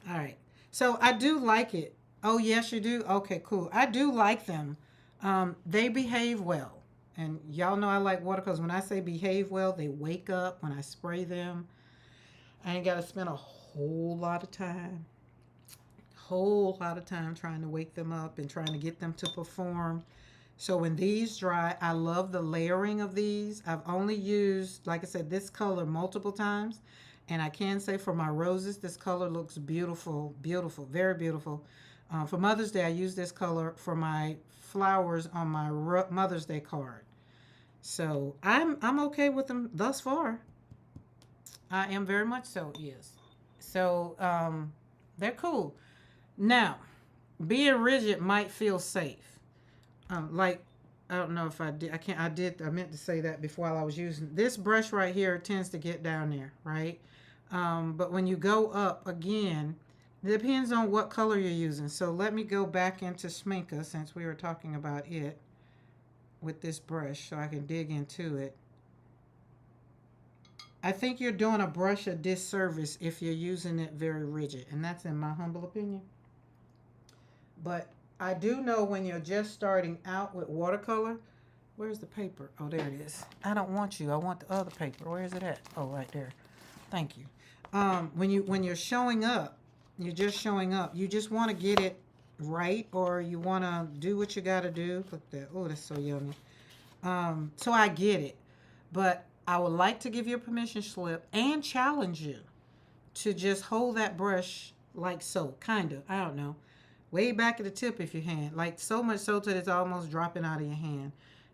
All right. So I do like it. Oh, yes, you do? Okay, cool. I do like them. They behave well. And y'all know I like watercolors. When I say behave well, they wake up when I spray them. I ain't got to spend a whole lot of time trying to wake them up and trying to get them to perform. So when these dry, I love the layering of these. I've only used, like I said, this color multiple times. And I can say for my roses, this color looks beautiful, beautiful, very beautiful. For Mother's Day, I use this color for my flowers on my Mother's Day card. So I'm okay with them thus far. I am very much so, yes. So they're cool. Now, being rigid might feel safe. Like I don't know if I did. I can't. I did. I meant to say that before while I was using this brush right here. Tends to get down there, right? But when you go up again, it depends on what color you're using. So let me go back into Schminke since we were talking about it with this brush, so I can dig into it. I think you're doing a brush a disservice if you're using it very rigid, and that's in my humble opinion. But I do know when you're just starting out with watercolor, where's the paper? Oh, there it is. I don't want you. I want the other paper. Where is it at? Oh, right there. Thank you. When you're showing up, you're just showing up. You just want to get it right, or you want to do what you got to do. Look at that. Oh, that's so yummy. So I get it, but I would like to give you a permission slip and challenge you to just hold that brush like so, kind of. I don't know, way back at the tip if you hand, like so much so that it's almost dropping out of your hand,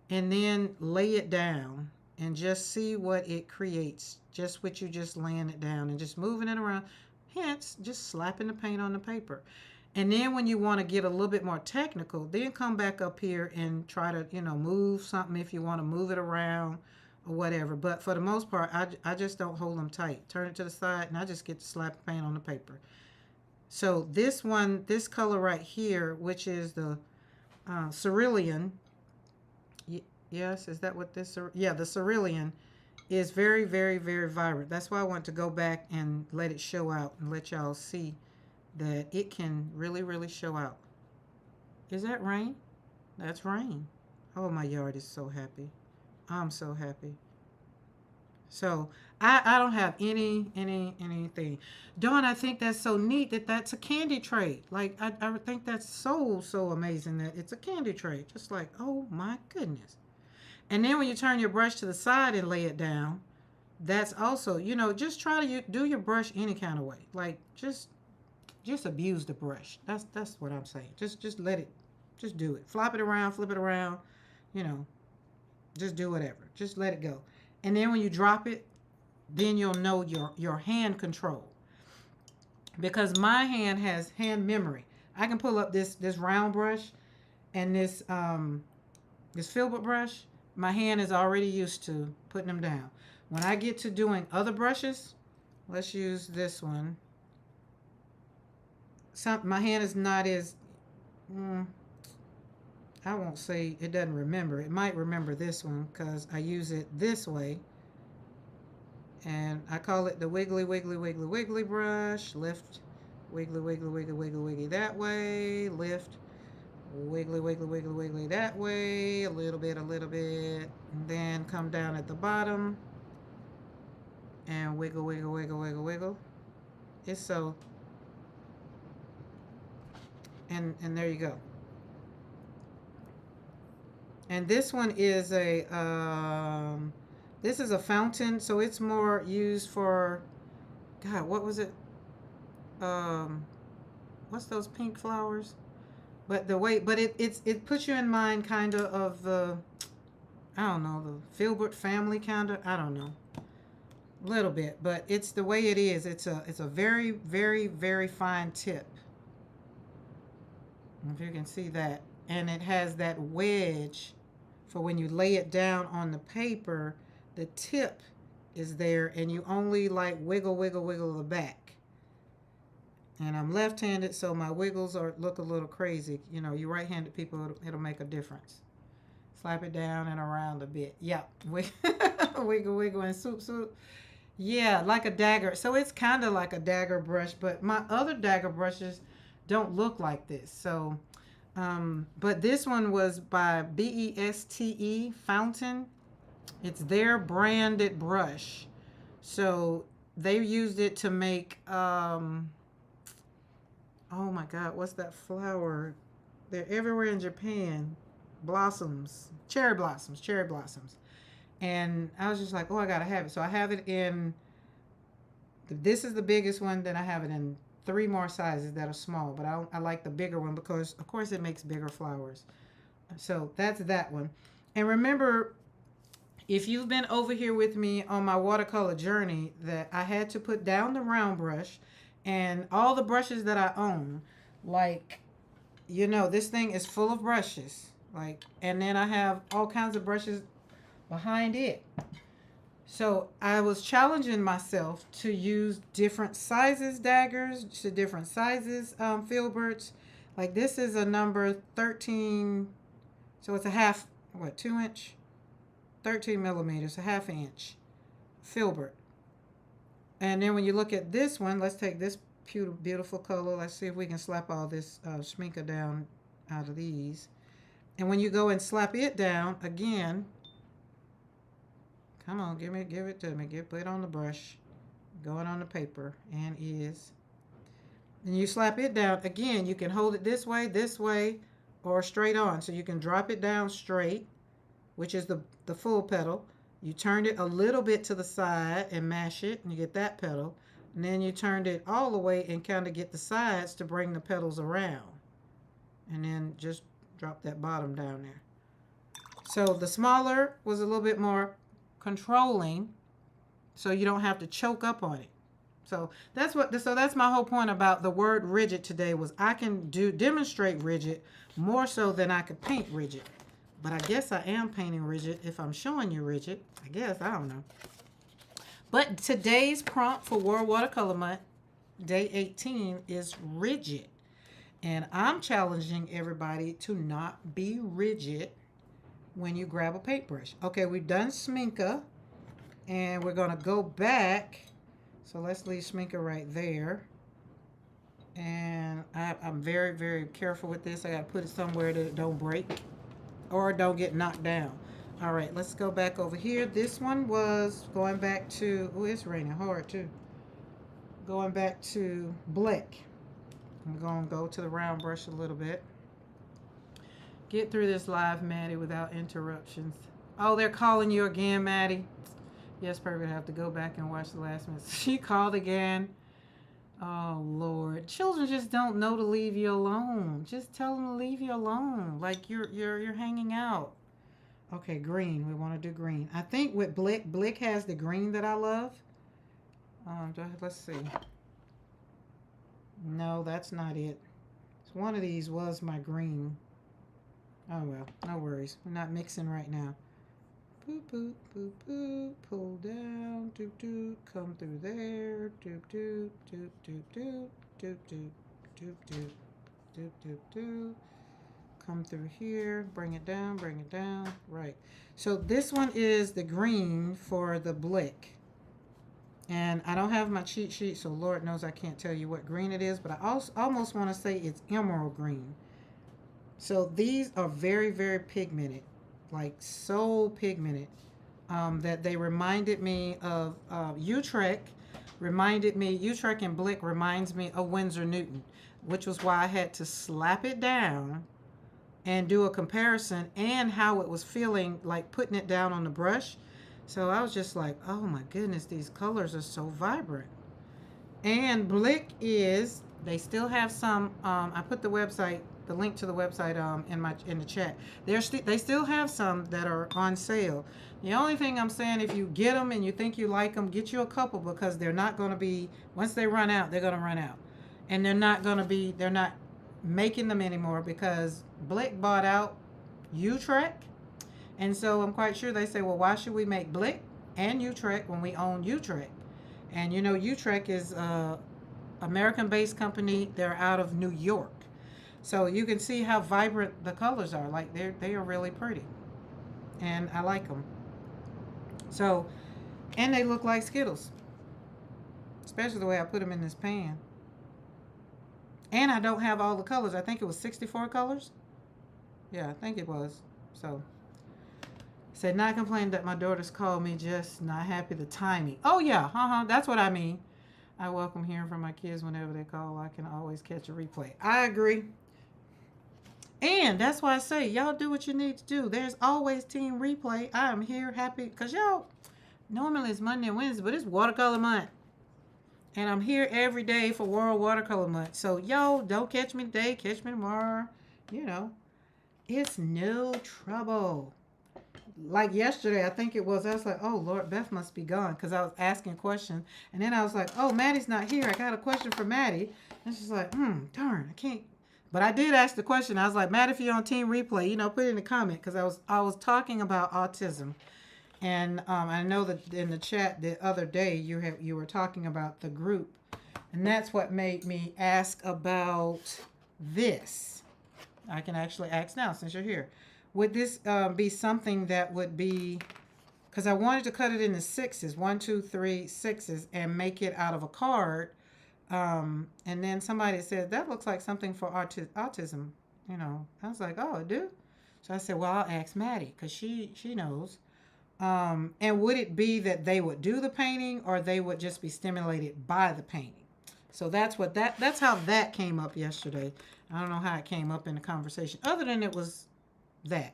and then lay it down and just see what it creates, just with you just laying it down and just moving it around, hence just slapping the paint on the paper. And then when you want to get a little bit more technical, then come back up here and try to, move something if you want to move it around or whatever. But for the most part, I just don't hold them tight. Turn it to the side and I just get to slap the paint on the paper. So this one, this color right here, which is the cerulean. Yes, is that what this? Yeah, the cerulean is very, very, very vibrant. That's why I want to go back and let it show out and let y'all see that it can really, really show out. Is that rain? That's rain. Oh, my yard is so happy. I'm so happy. So I don't have anything. Dawn, I think that's so neat that that's a candy tray. Like I think that's so amazing that it's a candy tray. Just like, oh my goodness. And then when you turn your brush to the side and lay it down, that's also, just try to do your brush any kind of way. Like just abuse the brush. That's what I'm saying. Just let it, just do it. Flop it around, flip it around, you know, just do whatever. Just let it go. And then when you drop it, then you'll know your hand control. Because my hand has hand memory. I can pull up this round brush and this filbert brush. My hand is already used to putting them down. When I get to doing other brushes, let's use this one. My hand is not as I won't say it doesn't remember. It might remember this one because I use it this way. And I call it the wiggly, wiggly, wiggly, wiggly brush. Lift, wiggly, wiggly, wiggly, wiggly, wiggly that way. Lift, Wiggly, wiggly, wiggly, wiggly that way. A little bit, a little bit. And then come down at the bottom and wiggle, wiggle, wiggle, wiggle, wiggle. It's so, and there you go. And this one is this is a fountain, so it's more used for, God, what was it? Um, what's those pink flowers? But the way, but it puts you in mind kind of the, I don't know, the Filbert family kind of, I don't know, a little bit, but it's the way it is. It's a very, very, very fine tip. If you can see that, and it has that wedge for when you lay it down on the paper, the tip is there, and you only like wiggle, wiggle, wiggle the back. And I'm left-handed, so my wiggles look a little crazy. You know, you right-handed people, it'll make a difference. Slap it down and around a bit. Yeah, wiggle, wiggle, and swoop, swoop. Yeah, like a dagger. So it's kind of like a dagger brush, but my other dagger brushes don't look like this. So, but this one was by BESTE Fountain. It's their branded brush. So they used it to make, oh my God, what's that flower? They're everywhere in Japan. Blossoms, cherry blossoms, cherry blossoms. And I was just like, oh, I gotta have it. So I have it in, this is the biggest one. Then I have it in 3 more sizes that are small. But I like the bigger one because, of course, it makes bigger flowers. So that's that one. And remember, if you've been over here with me on my watercolor journey, that I had to put down the round brush and all the brushes that I own. Like, you know, this thing is full of brushes. Like, and then I have all kinds of brushes behind it. So I was challenging myself to use different sizes daggers, to different sizes filberts. Like this is a number 13, so it's a half, what, 2 inch? 13 millimeters, a half inch filbert. And then when you look at this one, let's take this beautiful color. Let's see if we can slap all this schminker down out of these. And when you go and slap it down again, come on, give it to me. Put it on the brush, going on the paper, and is. And you slap it down again. You can hold it this way, or straight on. So you can drop it down straight, which is the full petal. You turned it a little bit to the side and mash it, and you get that petal. And then you turned it all the way and kind of get the sides to bring the petals around. And then just drop that bottom down there. So the smaller was a little bit more controlling, so you don't have to choke up on it. So that's my whole point about the word rigid today, was I can demonstrate rigid more so than I could paint rigid. But I guess I am painting rigid if I'm showing you rigid. I guess, I don't know. But today's prompt for World Watercolor Month, day 18, is rigid. And I'm challenging everybody to not be rigid when you grab a paintbrush. Okay, we've done Schminke, and we're going to go back. So let's leave Schminke right there. And I'm very, very careful with this. I got to put it somewhere that it don't break or don't get knocked down. All right, let's go back over here. This one was going back to, oh, it's raining hard too. Going back to Blick. I'm going to go to the round brush a little bit. Get through this live, Maddie, without interruptions. Oh, they're calling you again, Maddie. Yes, perfect. I have to go back and watch the last minute. She called again. Oh, Lord. Children just don't know to leave you alone. Just tell them to leave you alone. Like you're hanging out. Okay, green. We want to do green. I think with Blick has the green that I love. Let's see. No, that's not it. So one of these was my green. Oh well, no worries. We're not mixing right now. Boop, boop, boop, boop. Pull down. Doop, doop. Come through there. Doop, doop, doop, doop, doop. Doop, doop, doop, doop. Doop, doop, doop. Come through here. Bring it down. Bring it down. Right. So this one is the green for the Blick. And I don't have my cheat sheet, so Lord knows I can't tell you what green it is, but I also almost want to say it's emerald green. So these are very, very pigmented, like so pigmented, that they reminded me of Utrecht. Utrecht and Blick reminds me of Winsor Newton, which was why I had to slap it down and do a comparison and how it was feeling like putting it down on the brush. So I was just like, oh my goodness, these colors are so vibrant. And Blick is, they still have some, I put the link to the website in the chat. They still have some that are on sale. The only thing I'm saying, if you get them and you think you like them, get you a couple, because they're not going to be, once they run out, they're going to run out. And they're not making them anymore because Blick bought out Utrecht. And so I'm quite sure they say, well, why should we make Blick and Utrecht when we own Utrecht? And you know, Utrecht is a American-based company. They're out of New York. So you can see how vibrant the colors are. Like they are really pretty. And I like them. So, and they look like Skittles. Especially the way I put them in this pan. And I don't have all the colors. I think it was 64 colors. Yeah, I think it was. So, said not complaining that my daughters called me, just not happy the timing. Oh yeah, that's what I mean. I welcome hearing from my kids whenever they call. I can always catch a replay. I agree. And that's why I say, y'all do what you need to do. There's always team replay. I am here happy because y'all, normally it's Monday and Wednesday, but it's Watercolor Month. And I'm here every day for World Watercolor Month. So y'all don't catch me today, catch me tomorrow. You know, it's no trouble. Like yesterday, I think it was, I was like, oh, Lord, Beth must be gone, because I was asking questions. And then I was like, oh, Maddie's not here. I got a question for Maddie. And she's like, darn, I can't. But I did ask the question. I was like, Maddie, if you're on team replay, you know, put it in the comment, because I was talking about autism. And I know that in the chat the other day, you were talking about the group. And that's what made me ask about this. I can actually ask now since you're here. Would this be something that would be, because I wanted to cut it into sixes, 1, 2, 3, sixes, and make it out of a card. And then somebody said, that looks like something for autism. You know, I was like, oh, it do? So I said, well, I'll ask Maddie, because she knows. And would it be that they would do the painting, or they would just be stimulated by the painting? So that's how that came up yesterday. I don't know how it came up in the conversation, other than it was that.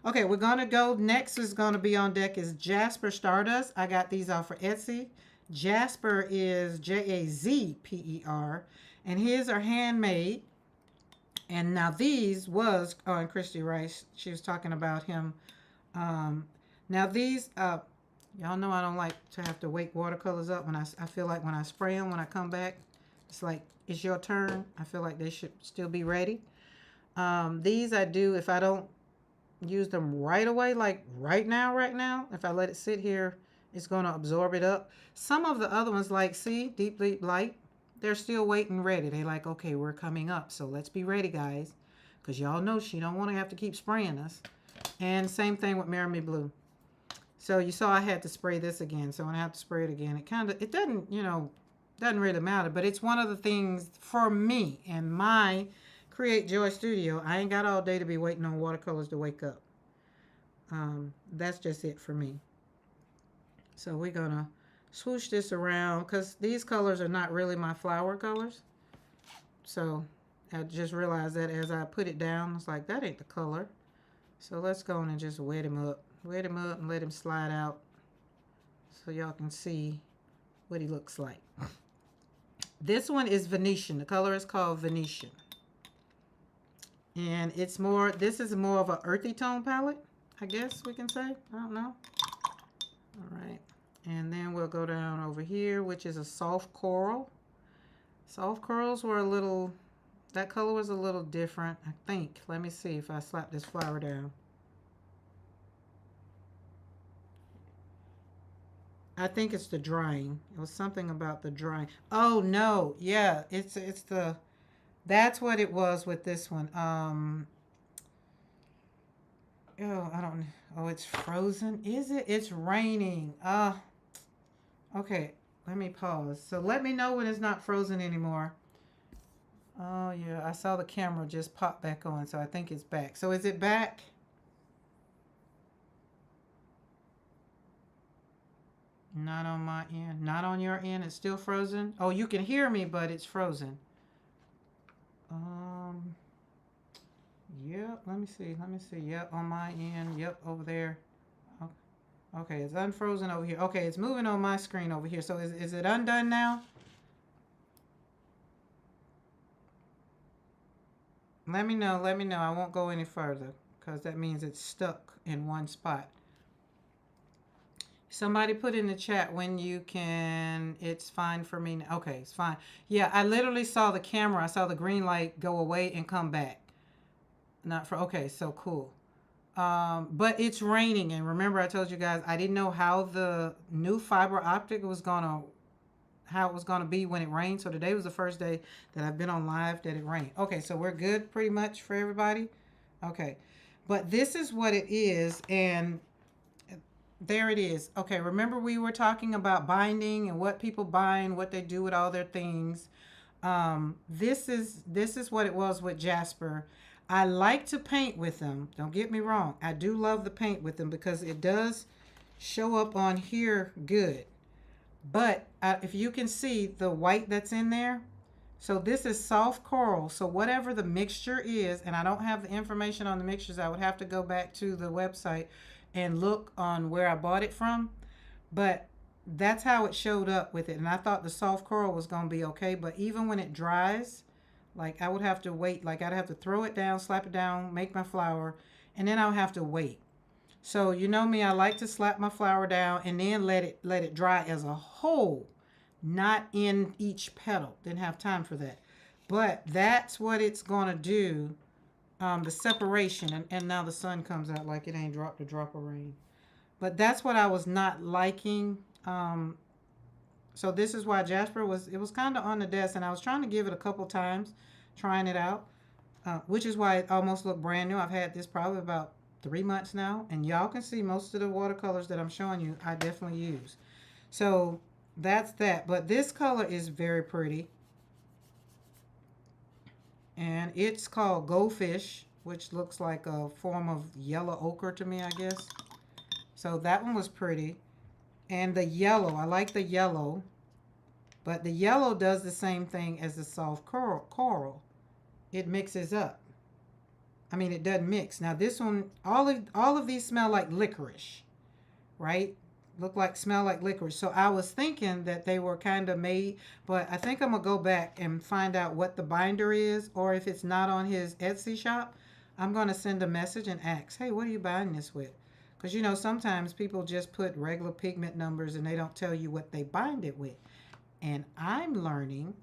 Okay, we're going to go. Next is going to be on deck is Jasper Stardust. I got these off for Etsy. Jasper is Jazper, and his are handmade. And now these was on Christy Rice. She was talking about him. Now these, y'all know I don't like to have to wake watercolors up. When I feel like when I spray them, when I come back, it's like, it's your turn. I feel like they should still be ready. These I do if I don't use them right away, like right now. If I let it sit here, it's going to absorb it up. Some of the other ones, like, see, Deep Light, they're still waiting ready. They like, okay, we're coming up, so let's be ready, guys, because y'all know she don't want to have to keep spraying us. And same thing with Marry Me Blue. So you saw I had to spray this again, so when I have to spray it again, it doesn't, you know, doesn't really matter, but it's one of the things for me and my Create Joy Studio. I ain't got all day to be waiting on watercolors to wake up. That's just it for me. So we're gonna swoosh this around, because these colors are not really my flower colors. So I just realized that as I put it down, it's like, that ain't the color. So let's go on and just wet him up and let him slide out, so y'all can see what he looks like. This one is Venetian. The color is called Venetian. And it's more, this is more of a earthy tone palette, I guess we can say. I don't know. All right. And then we'll go down over here, which is a soft coral. Soft corals were a little, that color was a little different, I think. Let me see if I slap this flower down. I think it's the drying. It was something about the drying. Oh no, yeah, it's the, that's what it was with this one. Oh, I don't know. Oh, it's frozen. Is it? It's raining. Okay, let me pause. So let me know when it's not frozen anymore. Oh, yeah. I saw the camera just pop back on, so I think it's back. So is it back? Not on my end. Not on your end. It's still frozen. Oh, you can hear me, but it's frozen. Um, yep. Let me see. Let me see. Yep, on my end. Yep, over there. Okay, it's unfrozen over here. Okay, it's moving on my screen over here. So is it undone now? Let me know. Let me know. I won't go any further because that means it's stuck in one spot. Somebody put in the chat when you can. It's fine for me. Okay, it's fine. Yeah, I literally saw the camera. I saw the green light go away and come back. Not for. Okay, so cool. But it's raining, and remember I told you guys I didn't know how the new fiber optic was gonna how it was gonna be when it rained. So today was the first day that I've been on live that it rained. Okay, so we're good pretty much for everybody. Okay, but this is what it is, and there it is. Okay, remember we were talking about binding and what people bind, what they do with all their things. This is what it was with Jasper. I like to paint with them. Don't get me wrong. I do love the paint with them because it does show up on here good. But if you can see the white that's in there, so this is soft coral. So whatever the mixture is, and I don't have the information on the mixtures, I would have to go back to the website and look on where I bought it from. But that's how it showed up with it. And I thought the soft coral was going to be okay. But even when it dries, like I would have to wait. Like I'd have to throw it down, slap it down, make my flower, and then I'll have to wait. So you know me, I like to slap my flower down and then let it dry as a whole, not in each petal. Didn't have time for that. But that's what it's going to do, the separation. And now the sun comes out like it ain't dropped a drop of rain. But that's what I was not liking. So this is why Jasper was kind of on the desk, and I was trying to give it a couple times, trying it out, which is why it almost looked brand new. I've had this probably about 3 months now, and y'all can see most of the watercolors that I'm showing you I definitely use. So that's that. But this color is very pretty, and it's called Goldfish, which looks like a form of yellow ochre to me, I guess. So that one was pretty. And the yellow, I like the yellow, but the yellow does the same thing as the soft coral. It mixes up. I mean, it doesn't mix. Now this one, all of these smell like licorice, right? Smell like licorice. So I was thinking that they were kind of made, but I think I'm gonna go back and find out what the binder is, or if it's not on his Etsy shop, I'm gonna send a message and ask, hey, what are you buying this with? Because you know, sometimes people just put regular pigment numbers and they don't tell you what they bind it with. And I'm learning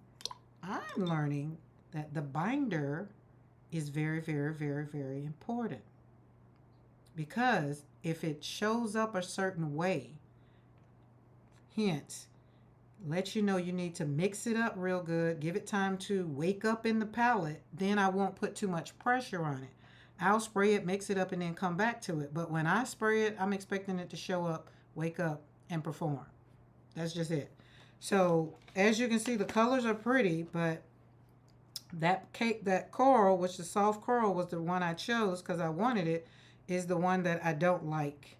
that the binder is very, very, very, very important. Because if it shows up a certain way, hence, let you know you need to mix it up real good, give it time to wake up in the palette, then I won't put too much pressure on it. I'll spray it, mix it up, and then come back to it. But when I spray it, I'm expecting it to show up, wake up, and perform. That's just it. So as you can see, the colors are pretty, but that coral, which the soft coral was the one I chose because I wanted it, is the one that I don't like.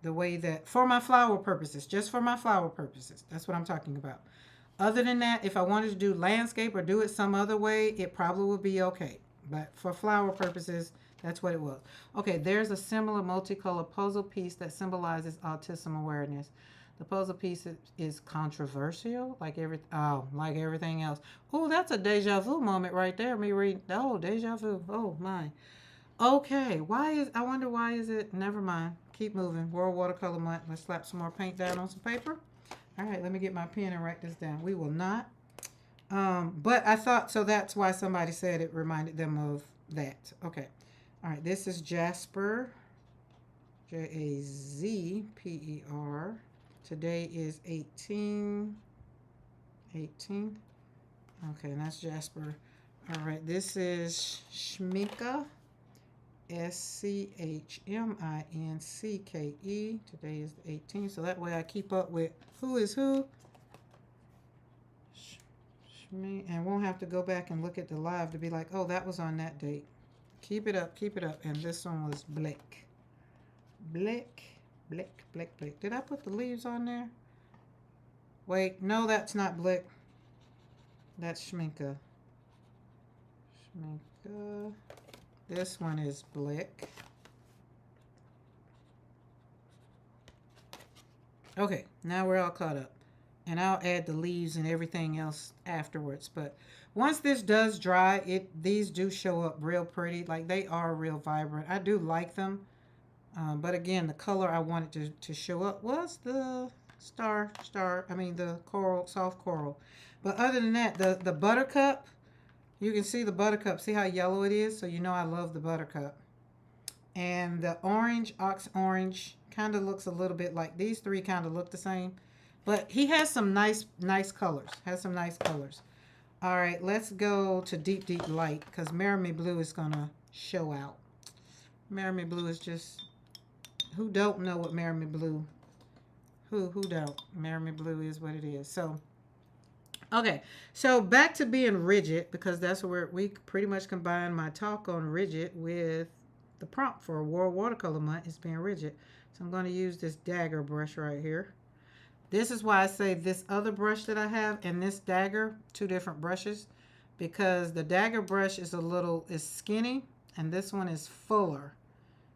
The way that, for my flower purposes, just for my flower purposes. That's what I'm talking about. Other than that, if I wanted to do landscape or do it some other way, it probably would be okay. But for flower purposes, that's what it was. Okay, there's a similar multicolored puzzle piece that symbolizes autism awareness. The puzzle piece is controversial, like everything else. Oh, that's a deja vu moment right there. Me read. Oh, deja vu. Oh my. Okay, I wonder why is it? Never mind. Keep moving. World Watercolor Month. Let's slap some more paint down on some paper. All right, let me get my pen and write this down. We will not. But I thought, so that's why somebody said it reminded them of that. Okay. All right, this is Jasper. Jazper. Today is 18. Okay, and that's Jasper. All right, this is Schminke. Schminske. Today is the 18th, so that way I keep up with who is who. And won't have to go back and look at the live to be like, oh, that was on that date. Keep it up, keep it up. And this one was Blick. Blick, Blick, Blick, Blick. Did I put the leaves on there? Wait, no, that's not Blick. That's Schminka. Schminka. This one is Blick. Okay, now we're all caught up. And I'll add the leaves and everything else afterwards. But once this does dry, these do show up real pretty. Like, they are real vibrant. I do like them. But again, the color I wanted to show up was the the coral, soft coral. But other than that, the buttercup, you can see the buttercup. See how yellow it is? So you know I love the buttercup. And the orange, ox orange, kind of looks a little bit like these three kind of look the same. But he has some nice colors. Has some nice colors. All right, let's go to Deep Deep Light because Marry Blue is going to show out. Marry Blue is just... Who don't know what Marry Blue? Who don't? Marry Blue is what it is. So, okay. So back to being rigid because that's where we pretty much combine my talk on rigid with the prompt for World Watercolor Month is being rigid. So I'm going to use this dagger brush right here. This is why I say this other brush that I have and this dagger, two different brushes, because the dagger brush is is skinny and this one is fuller.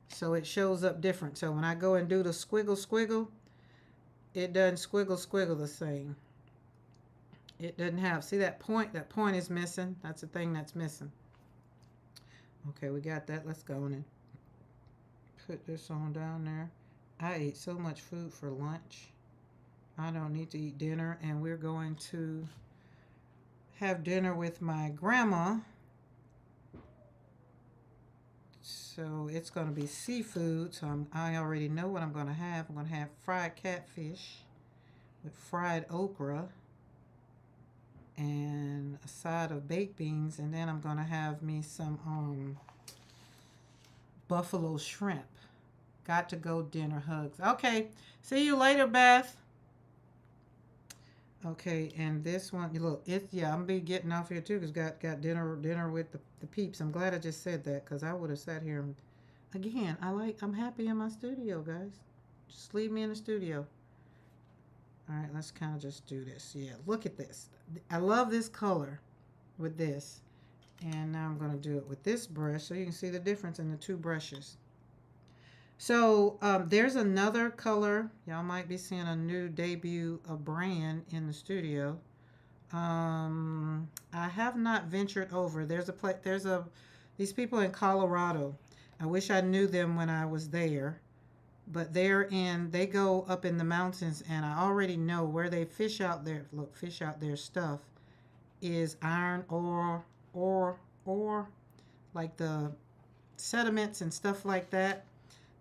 So it shows up different. So when I go and do the squiggle, it doesn't squiggle the same. It doesn't have, see that point? That point is missing. That's the thing that's missing. Okay, we got that. Let's go and put this on down there. I ate so much food for lunch. I don't need to eat dinner, and we're going to have dinner with my grandma. So it's going to be seafood. So I already know what I'm going to have. I'm going to have fried catfish with fried okra and a side of baked beans, and then I'm going to have me some buffalo shrimp. Got to go dinner hugs. Okay, see you later, Beth. Okay, and this one, look, I'm gonna be getting off here too, because got dinner with the peeps. I'm glad I just said that, because I would have sat here and, again, I'm happy in my studio, guys. Just leave me in the studio. All right, let's kind of just do this. Yeah, look at this. I love this color with this. And now I'm gonna do it with this brush, so you can see the difference in the two brushes. So there's another color. Y'all might be seeing a new debut of brand in the studio. I have not ventured over. These people in Colorado. I wish I knew them when I was there, but they go up in the mountains, and I already know where they fish out their stuff is iron ore, like the sediments and stuff like that.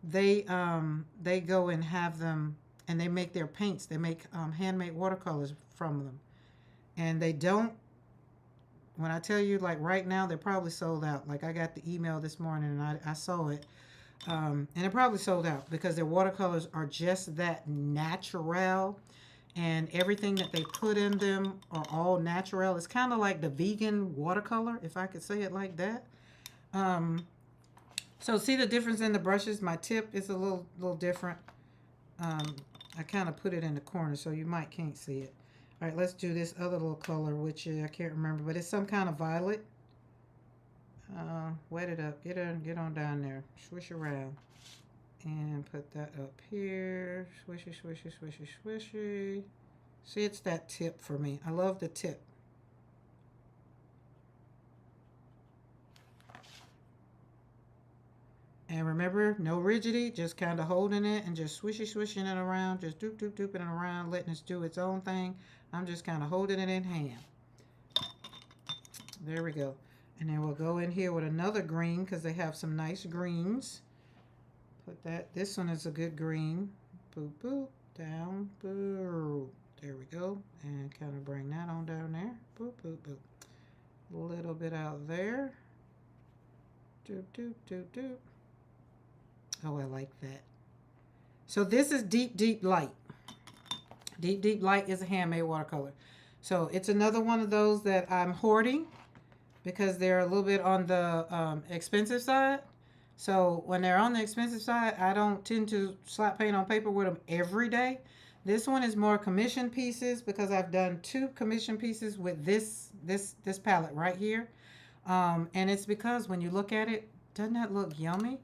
They go and have them, and they make their paints. They make handmade watercolors from them, and they don't. When I tell you, like right now, they're probably sold out. Like I got the email this morning, and I saw it, and they're probably sold out because their watercolors are just that natural, and everything that they put in them are all natural. It's kind of like the vegan watercolor, if I could say it like that. So see the difference in the brushes? My tip is a little different. I kind of put it in the corner, so you can't see it. All right, let's do this other little color, which I can't remember, but it's some kind of violet. Wet it up. Get on down there. Swish around. And put that up here. Swishy, swishy, swishy, swishy. See, it's that tip for me. I love the tip. And remember, no rigidity, just kind of holding it and just swishing it around, just dooping it around, letting it do its own thing. I'm just kind of holding it in hand. There we go. And then we'll go in here with another green because they have some nice greens. Put that, this one is a good green. Boop, boop, down, boop. There we go. And kind of bring that on down there. Boop, boop, boop. A little bit out there. Doop, doop, doop, doop. Oh, I like that. So this is Deep Deep Light. Deep Deep Light is a handmade watercolor. So it's another one of those that I'm hoarding because they're a little bit on the expensive side. So when they're on the expensive side, I don't tend to slap paint on paper with them every day. This one is more commission pieces because I've done 2 commission pieces with this palette right here. And it's because when you look at it, doesn't that look yummy?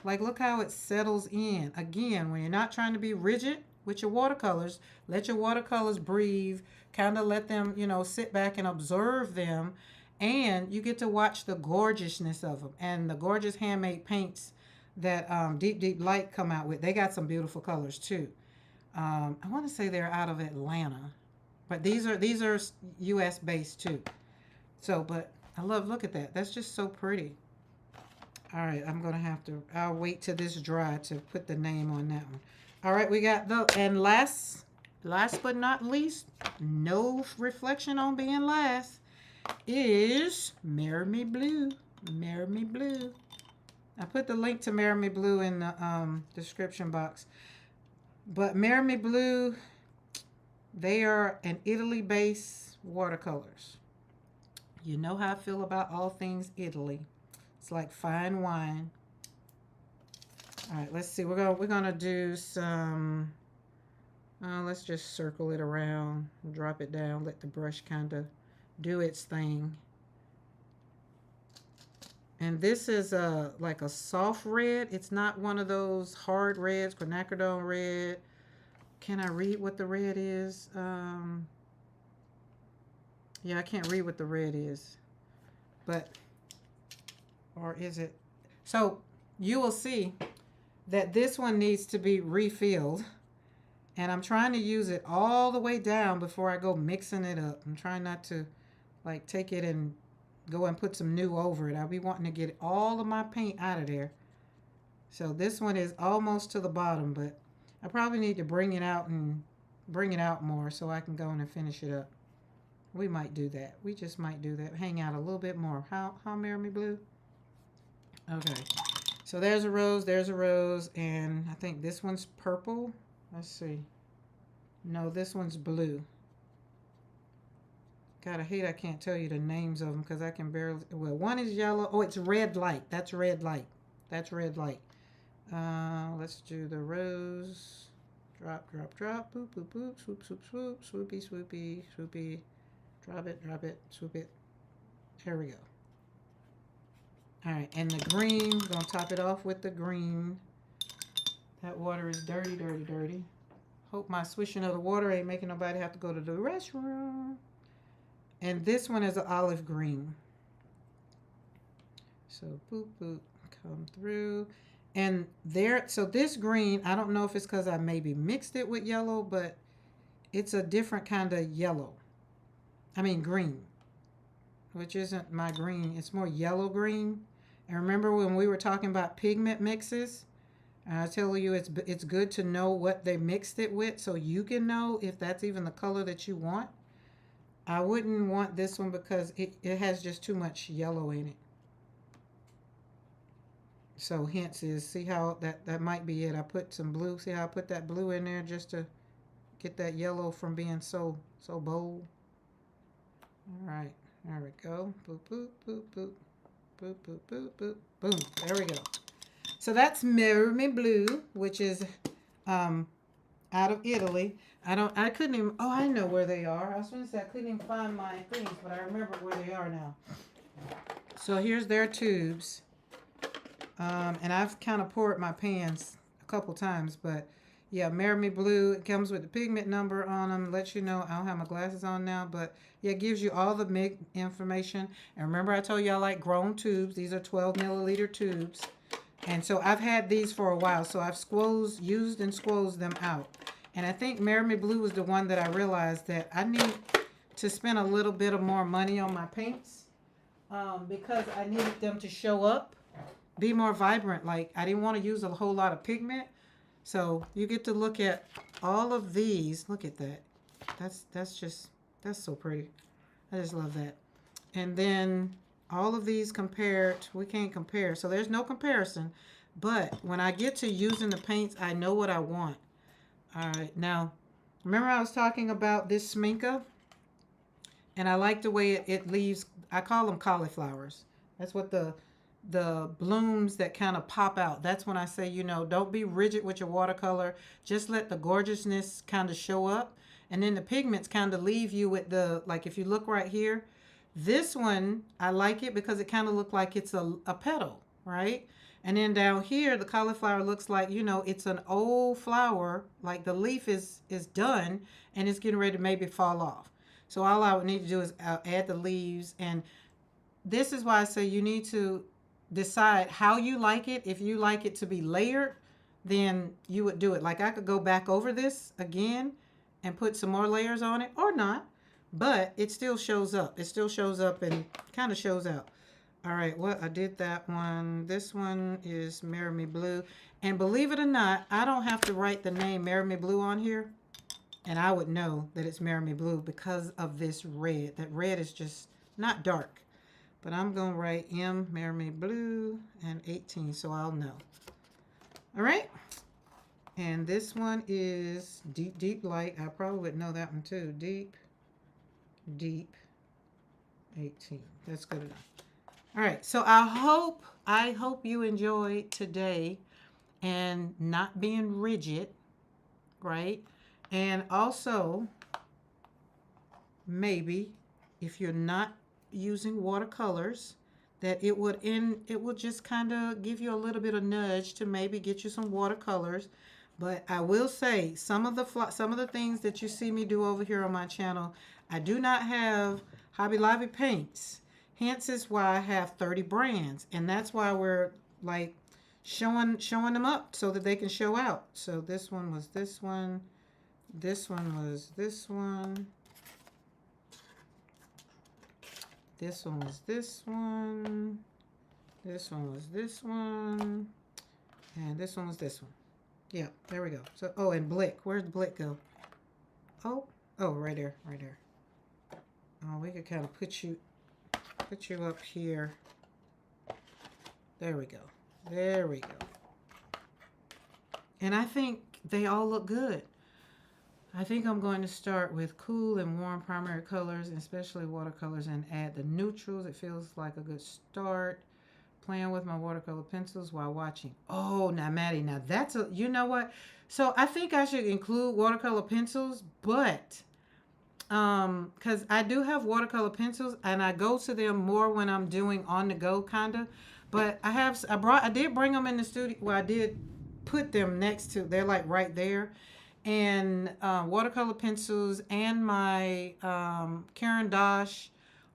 Like, look how it settles in. Again, when you're not trying to be rigid with your watercolors, let your watercolors breathe, kind of let them, sit back and observe them. And you get to watch the gorgeousness of them and the gorgeous handmade paints that Deep Deep Light come out with. They got some beautiful colors too. I want to say they're out of Atlanta, but these are U.S. based too. So, but I love, look at that. That's just so pretty. All right, I'm going to have to, I'll wait till this dry to put the name on that one. All right, we got and last but not least, no reflection on being last, is Marry Me Blue. Marry Me Blue. I put the link to Marry Me Blue in the description box. But Marry Me Blue, they are an Italy-based watercolors. You know how I feel about all things Italy. It's like fine wine. All right, let's see. We're gonna do some. Let's just circle it around, drop it down, let the brush kind of do its thing. And this is like a soft red. It's not one of those hard reds, quinacridone red. Can I read what the red is? Yeah, I can't read what the red is. But, or is it? So you will see that this one needs to be refilled. And I'm trying to use it all the way down before I go mixing it up. I'm trying not to like take it and go and put some new over it. I'll be wanting to get all of my paint out of there. So this one is almost to the bottom, but I probably need to bring it out more so I can go in and finish it up. We might do that. We just might do that. Hang out a little bit more. How Marry Me Blue? Okay. So there's a rose, and I think this one's purple. Let's see. No, this one's blue. Gotta hate I can't tell you the names of them because I can barely. Well, one is yellow. Oh, it's red light. That's red light. That's red light. Let's do the rose. Drop, drop, drop. Boop, boop, boop. Swoop, swoop, swoop. Swoopy, swoopy, swoopy. Drop it, swoop it. There we go. All right, and the green. We're gonna top it off with the green. That water is dirty, dirty, dirty. Hope my swishing of the water ain't making nobody have to go to the restroom. And this one is an olive green. So boop, boop, come through. And there, so this green, I don't know if it's because I maybe mixed it with yellow, but it's a different kind of yellow. I mean green, which isn't my green. It's more yellow green. And remember when we were talking about pigment mixes? I tell you it's good to know what they mixed it with so you can know if that's even the color that you want. I wouldn't want this one because it has just too much yellow in it. So hence is, see how that might be it. I put some blue. See how I put that blue in there just to get that yellow from being so bold. All right, there we go. Boop, boop, boop, boop. Boop, boop, boop, boop. Boom. There we go. So that's Marry Me Blue, which is out of Italy. I couldn't even, oh, I know where they are. I was going to say I couldn't even find my things, but I remember where they are now. So here's their tubes. And I've kind of poured my pans a couple times, but yeah, Marry Me Blue. It comes with the pigment number on them. Lets you know, I don't have my glasses on now, but yeah, it gives you all the information. And remember I told you I like grown tubes. These are 12 milliliter tubes. And so I've had these for a while, so I've used and squozed them out. And I think Marry Me Blue was the one that I realized that I need to spend a little bit of more money on my paints because I needed them to show up, be more vibrant. Like, I didn't want to use a whole lot of pigment. So you get to look at all of these. Look at that. That's so pretty. I just love that. And then all of these compared, we can't compare. So there's no comparison. But when I get to using the paints, I know what I want. All right. Now, remember I was talking about this Sminka? And I like the way it leaves. I call them cauliflowers. That's what the blooms that kind of pop out. That's when I say, don't be rigid with your watercolor. Just let the gorgeousness kind of show up. And then the pigments kind of leave you with the, like if you look right here, this one, I like it because it kind of look like it's a petal, right? And then down here, the cauliflower looks like, it's an old flower, like the leaf is done and it's getting ready to maybe fall off. So all I would need to do is add the leaves. And this is why I say you need to decide how you like it. If you like it to be layered, then you would do it. Like I could go back over this again and put some more layers on it or not, but it still shows up. It still shows up and kind of shows out. All right, well, I did that one. This one is Marry Me Blue. And believe it or not, I don't have to write the name Marry Me Blue on here. And I would know that it's Marry Me Blue because of this red. That red is just not dark. But I'm going to write M, Marry Me Blue, and 18, so I'll know. All right. And this one is Deep, Deep Light. I probably would know that one too. Deep, Deep, 18. That's good enough. All right. So I hope you enjoyed today and not being rigid, right? And also, maybe if you're not using watercolors, that it would just kind of give you a little bit of nudge to maybe get you some watercolors. But I will say some of the things that you see me do over here on my channel, I do not have Hobby Lobby paints. Hence is why I have 30 brands, and that's why we're like showing them up so that they can show out. So this one was this one. This one was this one. This one was this one. This one was this one. And this one was this one. Yeah, there we go. So, oh, and Blick. Where'd Blick go? Oh, right there, right there. Oh, we could kind of put you up here. There we go. There we go. And I think they all look good. I think I'm going to start with cool and warm primary colors, especially watercolors, and add the neutrals. It feels like a good start. Playing with my watercolor pencils while watching. Oh, now Maddie, now that's you know what? So I think I should include watercolor pencils, but because I do have watercolor pencils and I go to them more when I'm doing on the go kind of. But I did bring them in the studio. Well, I did put them next to. They're like right there. And watercolor pencils and my Karen Dosh,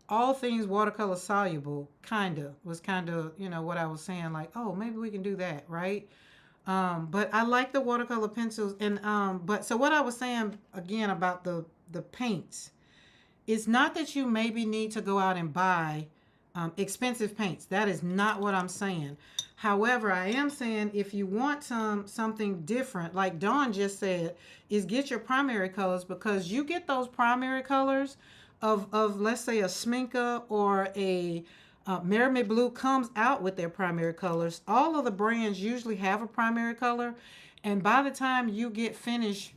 all things watercolor soluble, was what I was saying, like, oh, maybe we can do that, right? But I like the watercolor pencils, and but so what I was saying again about the paints, it's not that you maybe need to go out and buy expensive paints. That is not what I'm saying. However, I am saying if you want something different, like Dawn just said, is get your primary colors, because you get those primary colors of let's say a Sminka or a Marry Me Blue comes out with their primary colors. All of the brands usually have a primary color, and by the time you get finished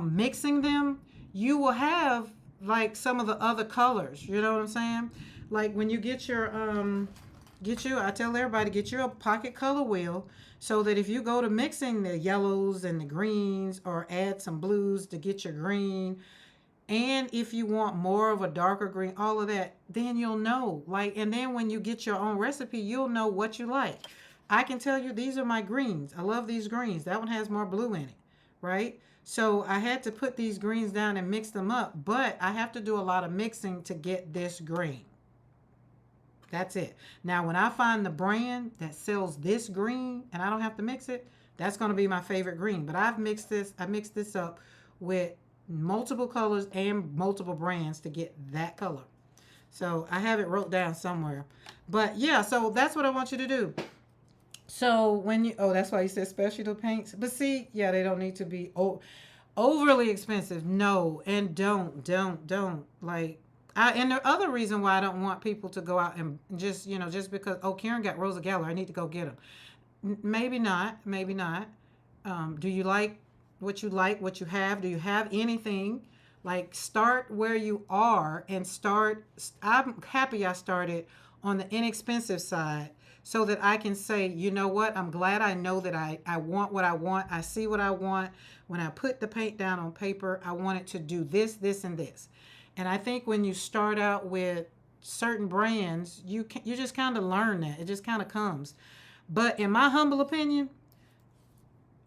mixing them, you will have like some of the other colors. You know what I'm saying? Like when you get your I tell everybody, get you a pocket color wheel so that if you go to mixing the yellows and the greens, or add some blues to get your green, and if you want more of a darker green, all of that, then you'll know. Like, and then when you get your own recipe, you'll know what you like. I can tell you these are my greens. I love these greens. That one has more blue in it, right? So I had to put these greens down and mix them up, but I have to do a lot of mixing to get this green. That's it. Now, when I find the brand that sells this green and I don't have to mix it, that's going to be my favorite green. But I mixed this up with multiple colors and multiple brands to get that color. So I have it wrote down somewhere. But yeah, so that's what I want you to do. So when you, that's why you said specialty paints. But see, yeah, they don't need to be overly expensive. No, and don't. Like, and the other reason why I don't want people to go out and just because, Karen got Rosa Geller, I need to go get them. Maybe not. Do you like what you have? Do you have anything Like, start where you are and start. I'm happy I started on the inexpensive side so that I can say, you know what, I'm glad I know that I want what I want. I see what I want. When I put the paint down on paper, I want it to do this, this, and this. And I think when you start out with certain brands, you just kind of learn that. It just kind of comes. But in my humble opinion,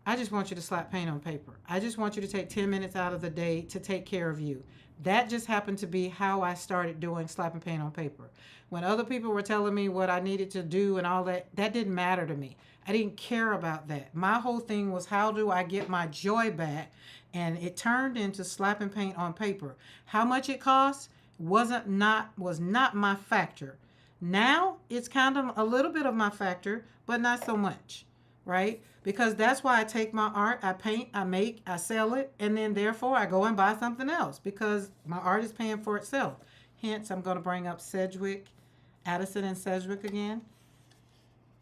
I just want you to slap paint on paper. I just want you to take 10 minutes out of the day to take care of you. That just happened to be how I started doing slapping paint on paper. When other people were telling me what I needed to do and all that, that didn't matter to me. I didn't care about that. My whole thing was, how do I get my joy back? And it turned into slapping paint on paper. How much it cost was not my factor. Now it's kind of a little bit of my factor, but not so much, right? Because that's why I take my art, I paint, I make, I sell it, and then therefore I go and buy something else because my art is paying for itself. Hence, I'm going to bring up Sedgwick, Addison and Sedgwick again.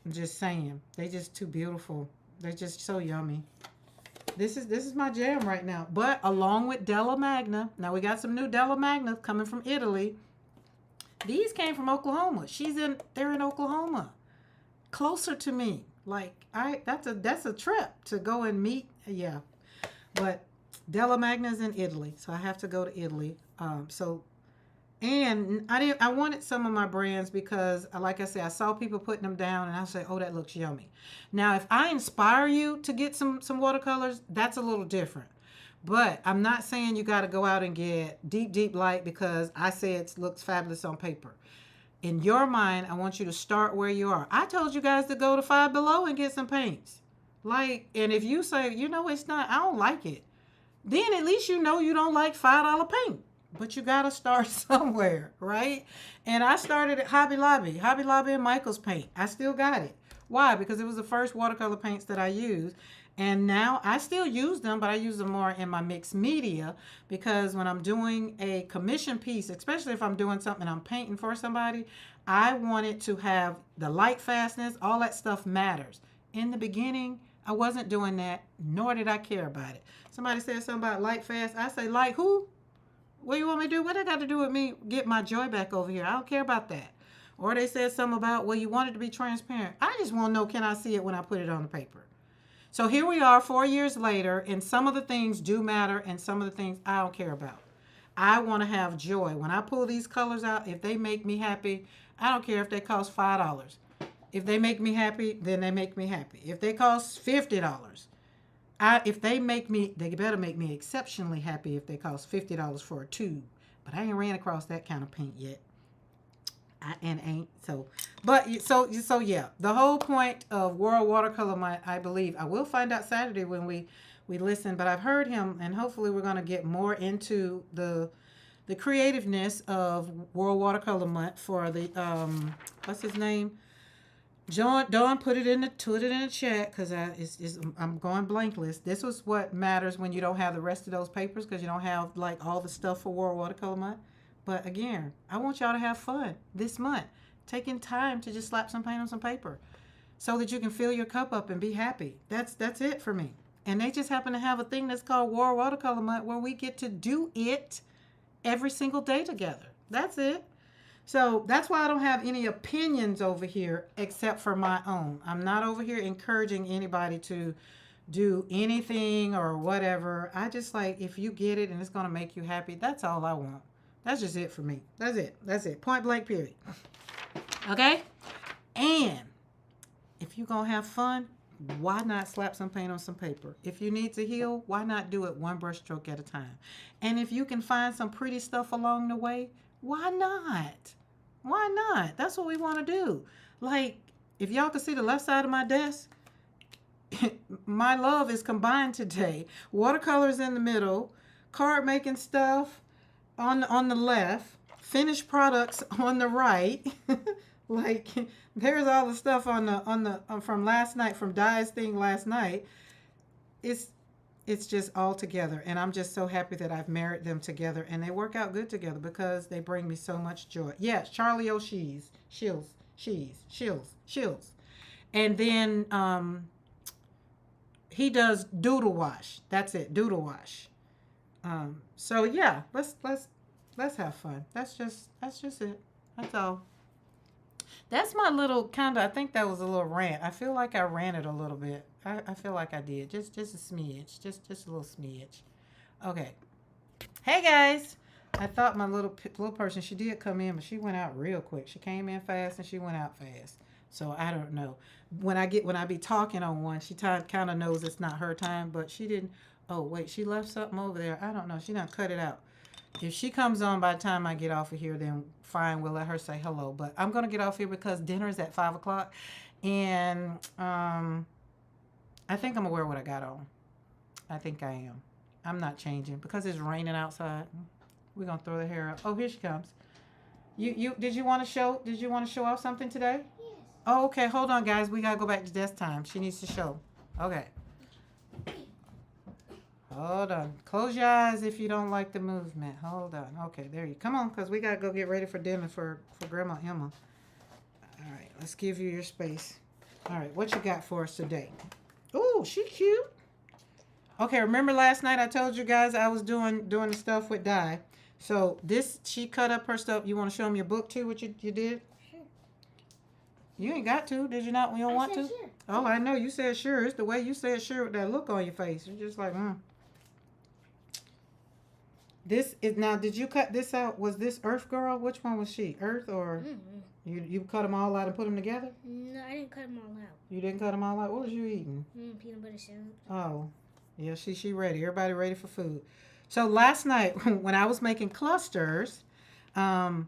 I'm just saying, they just too beautiful. They're just so yummy. This is my jam right now. But along with Della Magna, now we got some new Della Magna coming from Italy. These came from Oklahoma. They're in Oklahoma, closer to me. Like, that's a trip to go and meet. Yeah, but Della Magna's in Italy, so I have to go to Italy. And I wanted some of my brands because, like I said, I saw people putting them down, and I said, oh, that looks yummy. Now, if I inspire you to get some watercolors, that's a little different. But I'm not saying you got to go out and get deep, deep light because I say it looks fabulous on paper. In your mind, I want you to start where you are. I told you guys to go to Five Below and get some paints. Like, and if you say, you know, it's not, I don't like it, then at least you know you don't like $5 paint. But you got to start somewhere, right? And I started at Hobby Lobby and Michael's paint. I still got it. Why? Because it was the first watercolor paints that I used. And now I still use them, but I use them more in my mixed media because when I'm doing a commission piece, especially if I'm doing something I'm painting for somebody, I want it to have the light fastness. All that stuff matters. In the beginning, I wasn't doing that, nor did I care about it. Somebody said something about light fast. I say, light who? What do you want me to do? What I got to do with me get my joy back over here? I don't care about that. Or they said something about, well, you want it to be transparent. I just want to know, can I see it when I put it on the paper? So here we are 4 years later, and some of the things do matter, and some of the things I don't care about. I want to have joy. When I pull these colors out, if they make me happy, I don't care if they cost $5. If they make me happy, then they make me happy. If they cost $50, if they make me, they better make me exceptionally happy if they cost $50 for a tube. But I ain't ran across that kind of paint yet. So yeah, the whole point of World Watercolor Month, I believe, I will find out Saturday when we listen, but I've heard him, and hopefully we're going to get more into the creativeness of World Watercolor Month for the what's his name, Dawn, put it in the chat because I'm going blankless. This was what matters when you don't have the rest of those papers because you don't have like all the stuff for World Watercolor Month. But again, I want y'all to have fun this month, taking time to just slap some paint on some paper so that you can fill your cup up and be happy. That's it for me. And they just happen to have a thing that's called World Watercolor Month where we get to do it every single day together. That's it. So that's why I don't have any opinions over here except for my own. I'm not over here encouraging anybody to do anything or whatever. I just like, if you get it and it's going to make you happy, that's all I want. That's just it for me. That's it. Point blank, period. Okay? And if you're going to have fun, why not slap some paint on some paper? If you need to heal, why not do it one brush stroke at a time? And if you can find some pretty stuff along the way, why not? Why not? That's what we want to do. Like, if y'all can see the left side of my desk, my love is combined today. Watercolors in the middle, card making stuff on the left, finished products on the right. Like, there's all the stuff on the from last night, from Di's thing last night. It's just all together, and I'm just so happy that I've married them together, and they work out good together because they bring me so much joy. Yes, Charlie O'Shees, Shills, and then he does doodle wash. That's it, doodle wash. So yeah, let's have fun. That's just it. That's all. That's my little kind of. I think that was a little rant. I feel like I ranted a little bit. I feel like I did. Just a smidge. Just a little smidge. Okay. Hey guys. I thought my little person. She did come in, but she went out real quick. She came in fast and she went out fast. So I don't know. When I be talking on one, she kind of knows it's not her time, but she didn't. Oh wait, she left something over there. I don't know. She done cut it out. If she comes on by the time I get off of here, then fine, we'll let her say hello. But I'm gonna get off here because dinner is at 5 o'clock, and I think I'm gonna wear what I got on. I think I am. I'm not changing because it's raining outside. We're gonna throw the hair up. Oh, here she comes. You did you want to show off something today? Yes. Oh, okay. Hold on, guys. We gotta go back to desk time. She needs to show. Okay. Hold on. Close your eyes if you don't like the movement. Hold on. Okay, there you come on, because we got to go get ready for dinner for Grandma Emma. All right, let's give you your space. All right, what you got for us today? Oh, she cute. Okay, remember last night I told you guys I was doing the stuff with dye. So this, she cut up her stuff. You want to show them your book too, what you did? Sure. You ain't got to. Did you not? You don't want to? Sure. Oh, I know. You said sure. It's the way you said sure with that look on your face. You're just like, This is now. Did you cut this out? Was this Earth Girl? Which one was she? Earth or you cut them all out and put them together? No, I didn't cut them all out. You didn't cut them all out. What was you eating? Peanut butter sandwich. Oh, yeah. She ready. Everybody ready for food. So last night when I was making clusters, I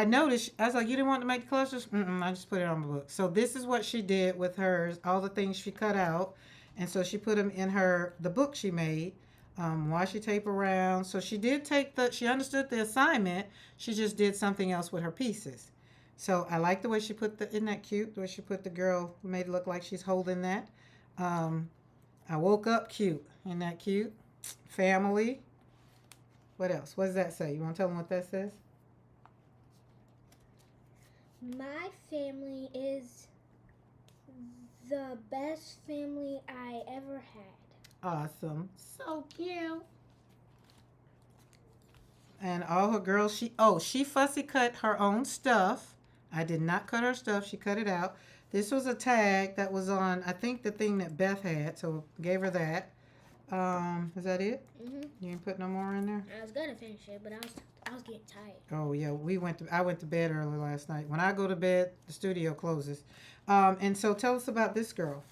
noticed I was like, you didn't want to make clusters? I just put it on my book. So this is what she did with hers. All the things she cut out, and so she put them in the book she made. Washi tape around. So she did she understood the assignment. She just did something else with her pieces. So I like the way she isn't that cute? The way she put the girl, made it look like she's holding that. I woke up cute. Isn't that cute? Family. What else? What does that say? You want to tell them what that says? My family is the best family I ever had. Awesome. So cute. And all her girls, she fussy cut her own stuff. I did not cut her stuff. She cut it out. This was a tag that was on, I think, the thing that Beth had, so gave her that. Is that it? You ain't put no more in there? I was gonna finish it, but I was getting tired. Oh yeah, I went to bed early last night. When I go to bed, the studio closes. And so tell us about this girl.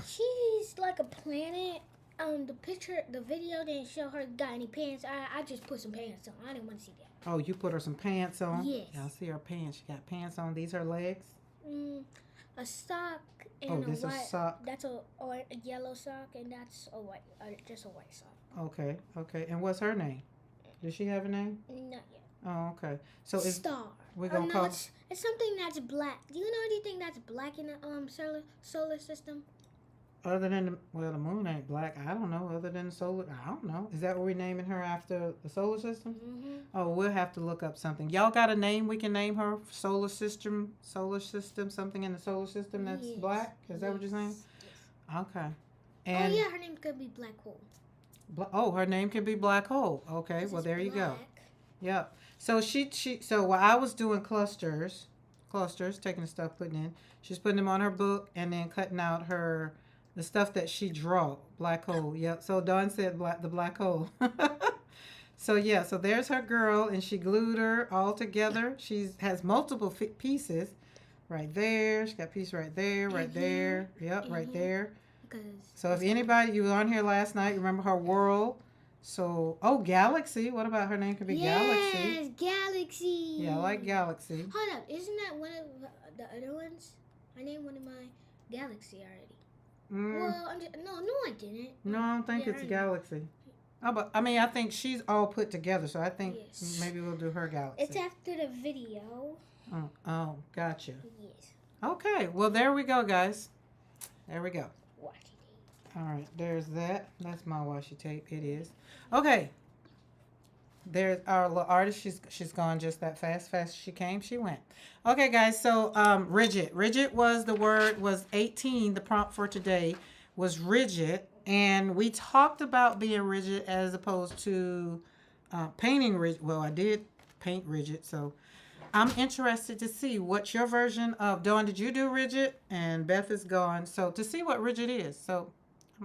She's like a planet. The video didn't show her got any pants. I just put some pants on. I didn't want to see that. Oh, you put her some pants on? Yes. Y'all see her pants. She got pants on. These her legs? A sock and Oh, this is a sock. That's a yellow sock, and that's just a white sock. Okay. And what's her name? Does she have a name? Not yet. Oh, okay. So it's Star. We're gonna call. It's something that's black. Do you know anything that's black in the solar system? Other than the moon ain't black. I don't know. Other than the solar, I don't know. Is that what we're naming her after the solar system? Oh, we'll have to look up something. Y'all got a name we can name her? Solar system, something in the solar system that's black. Is that what you're saying? Yes. Okay. And yeah, her name could be Black Hole. Her name could be Black Hole. Okay. Well, there you go. Yep. So so while I was doing clusters, taking the stuff, putting in, she's putting them on her book and then cutting out the stuff that she draw. Black hole. Yep. So Dawn said the black hole. So yeah, so there's her girl, and she glued her all together. She has multiple pieces. Right there. She got a piece right there, right there. Yep, right there. So if anybody, you were on here last night, remember her world. So, Galaxy. What about her name could be Galaxy? Yes, Galaxy. Yeah, I like Galaxy. Hold up. Isn't that one of the other ones? I named one of my Galaxy already. Well, no, I didn't. No, I don't think it's Galaxy. Oh, but I think she's all put together, so I think maybe we'll do her Galaxy. It's after the video. Oh, gotcha. Yes. Okay, well, there we go, guys. There we go. Washi tape. All right, there's that. That's my washi tape. It is. Okay. There's our little artist. She's gone just that fast. Fast as she came, she went. Okay, guys. So rigid. Rigid was the word. Was 18. The prompt for today was rigid. And we talked about being rigid as opposed to painting rigid. Well, I did paint rigid, so I'm interested to see what's your version of. Dawn, did you do rigid? And Beth is gone, so to see what rigid is. So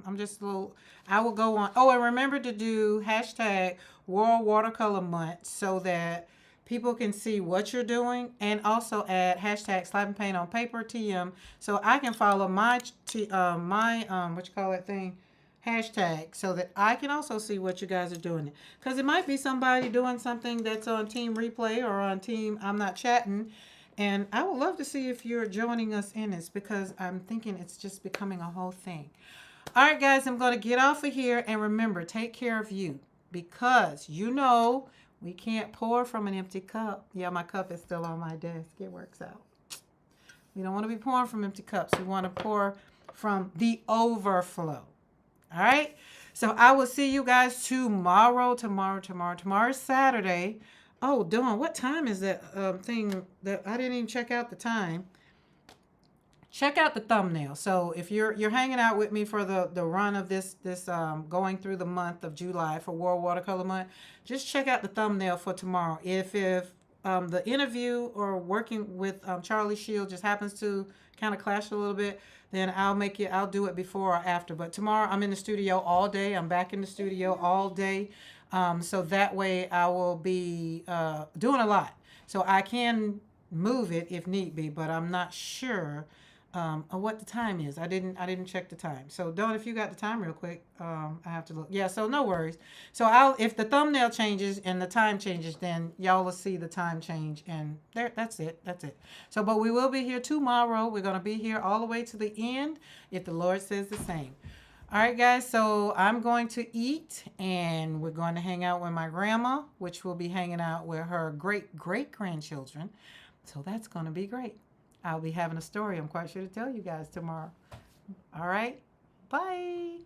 I'm just a little. I will go on. Oh, and remember to do hashtag World Watercolor Month so that people can see what you're doing, and also add hashtag slap and paint on paper TM so I can follow my what you call that thing, hashtag, so that I can also see what you guys are doing. Because it might be somebody doing something that's on Team Replay or on Team I'm Not Chatting. And I would love to see if you're joining us in this, because I'm thinking it's just becoming a whole thing. All right, guys, I'm going to get off of here. And remember, take care of you, because we can't pour from an empty cup. Yeah, my cup is still on my desk. It works out. We don't want to be pouring from empty cups. We want to pour from the overflow. All right. So I will see you guys tomorrow. Tomorrow's Saturday. Oh, Dawn, what time is that thing that I didn't even check out the time? Check out the thumbnail. So if you're hanging out with me for the run of this going through the month of July for World Watercolor Month, just check out the thumbnail for tomorrow. If the interview or working with Charlie Shield just happens to kind of clash a little bit, then I'll do it before or after. But tomorrow I'm in the studio all day. I'm back in the studio all day. So that way I will be doing a lot. So I can move it if need be, but I'm not sure of what the time is. I didn't check the time. So Dawn, if you got the time real quick, I have to look. Yeah, so no worries. So if the thumbnail changes and the time changes, then y'all will see the time change, and that's it. So but we will be here tomorrow. We're going to be here all the way to the end if the Lord says the same. All right, guys, so I'm going to eat, and we're going to hang out with my grandma, which will be hanging out with her great-great-grandchildren. So that's going to be great. I'll be having a story I'm quite sure to tell you guys tomorrow. All right. Bye.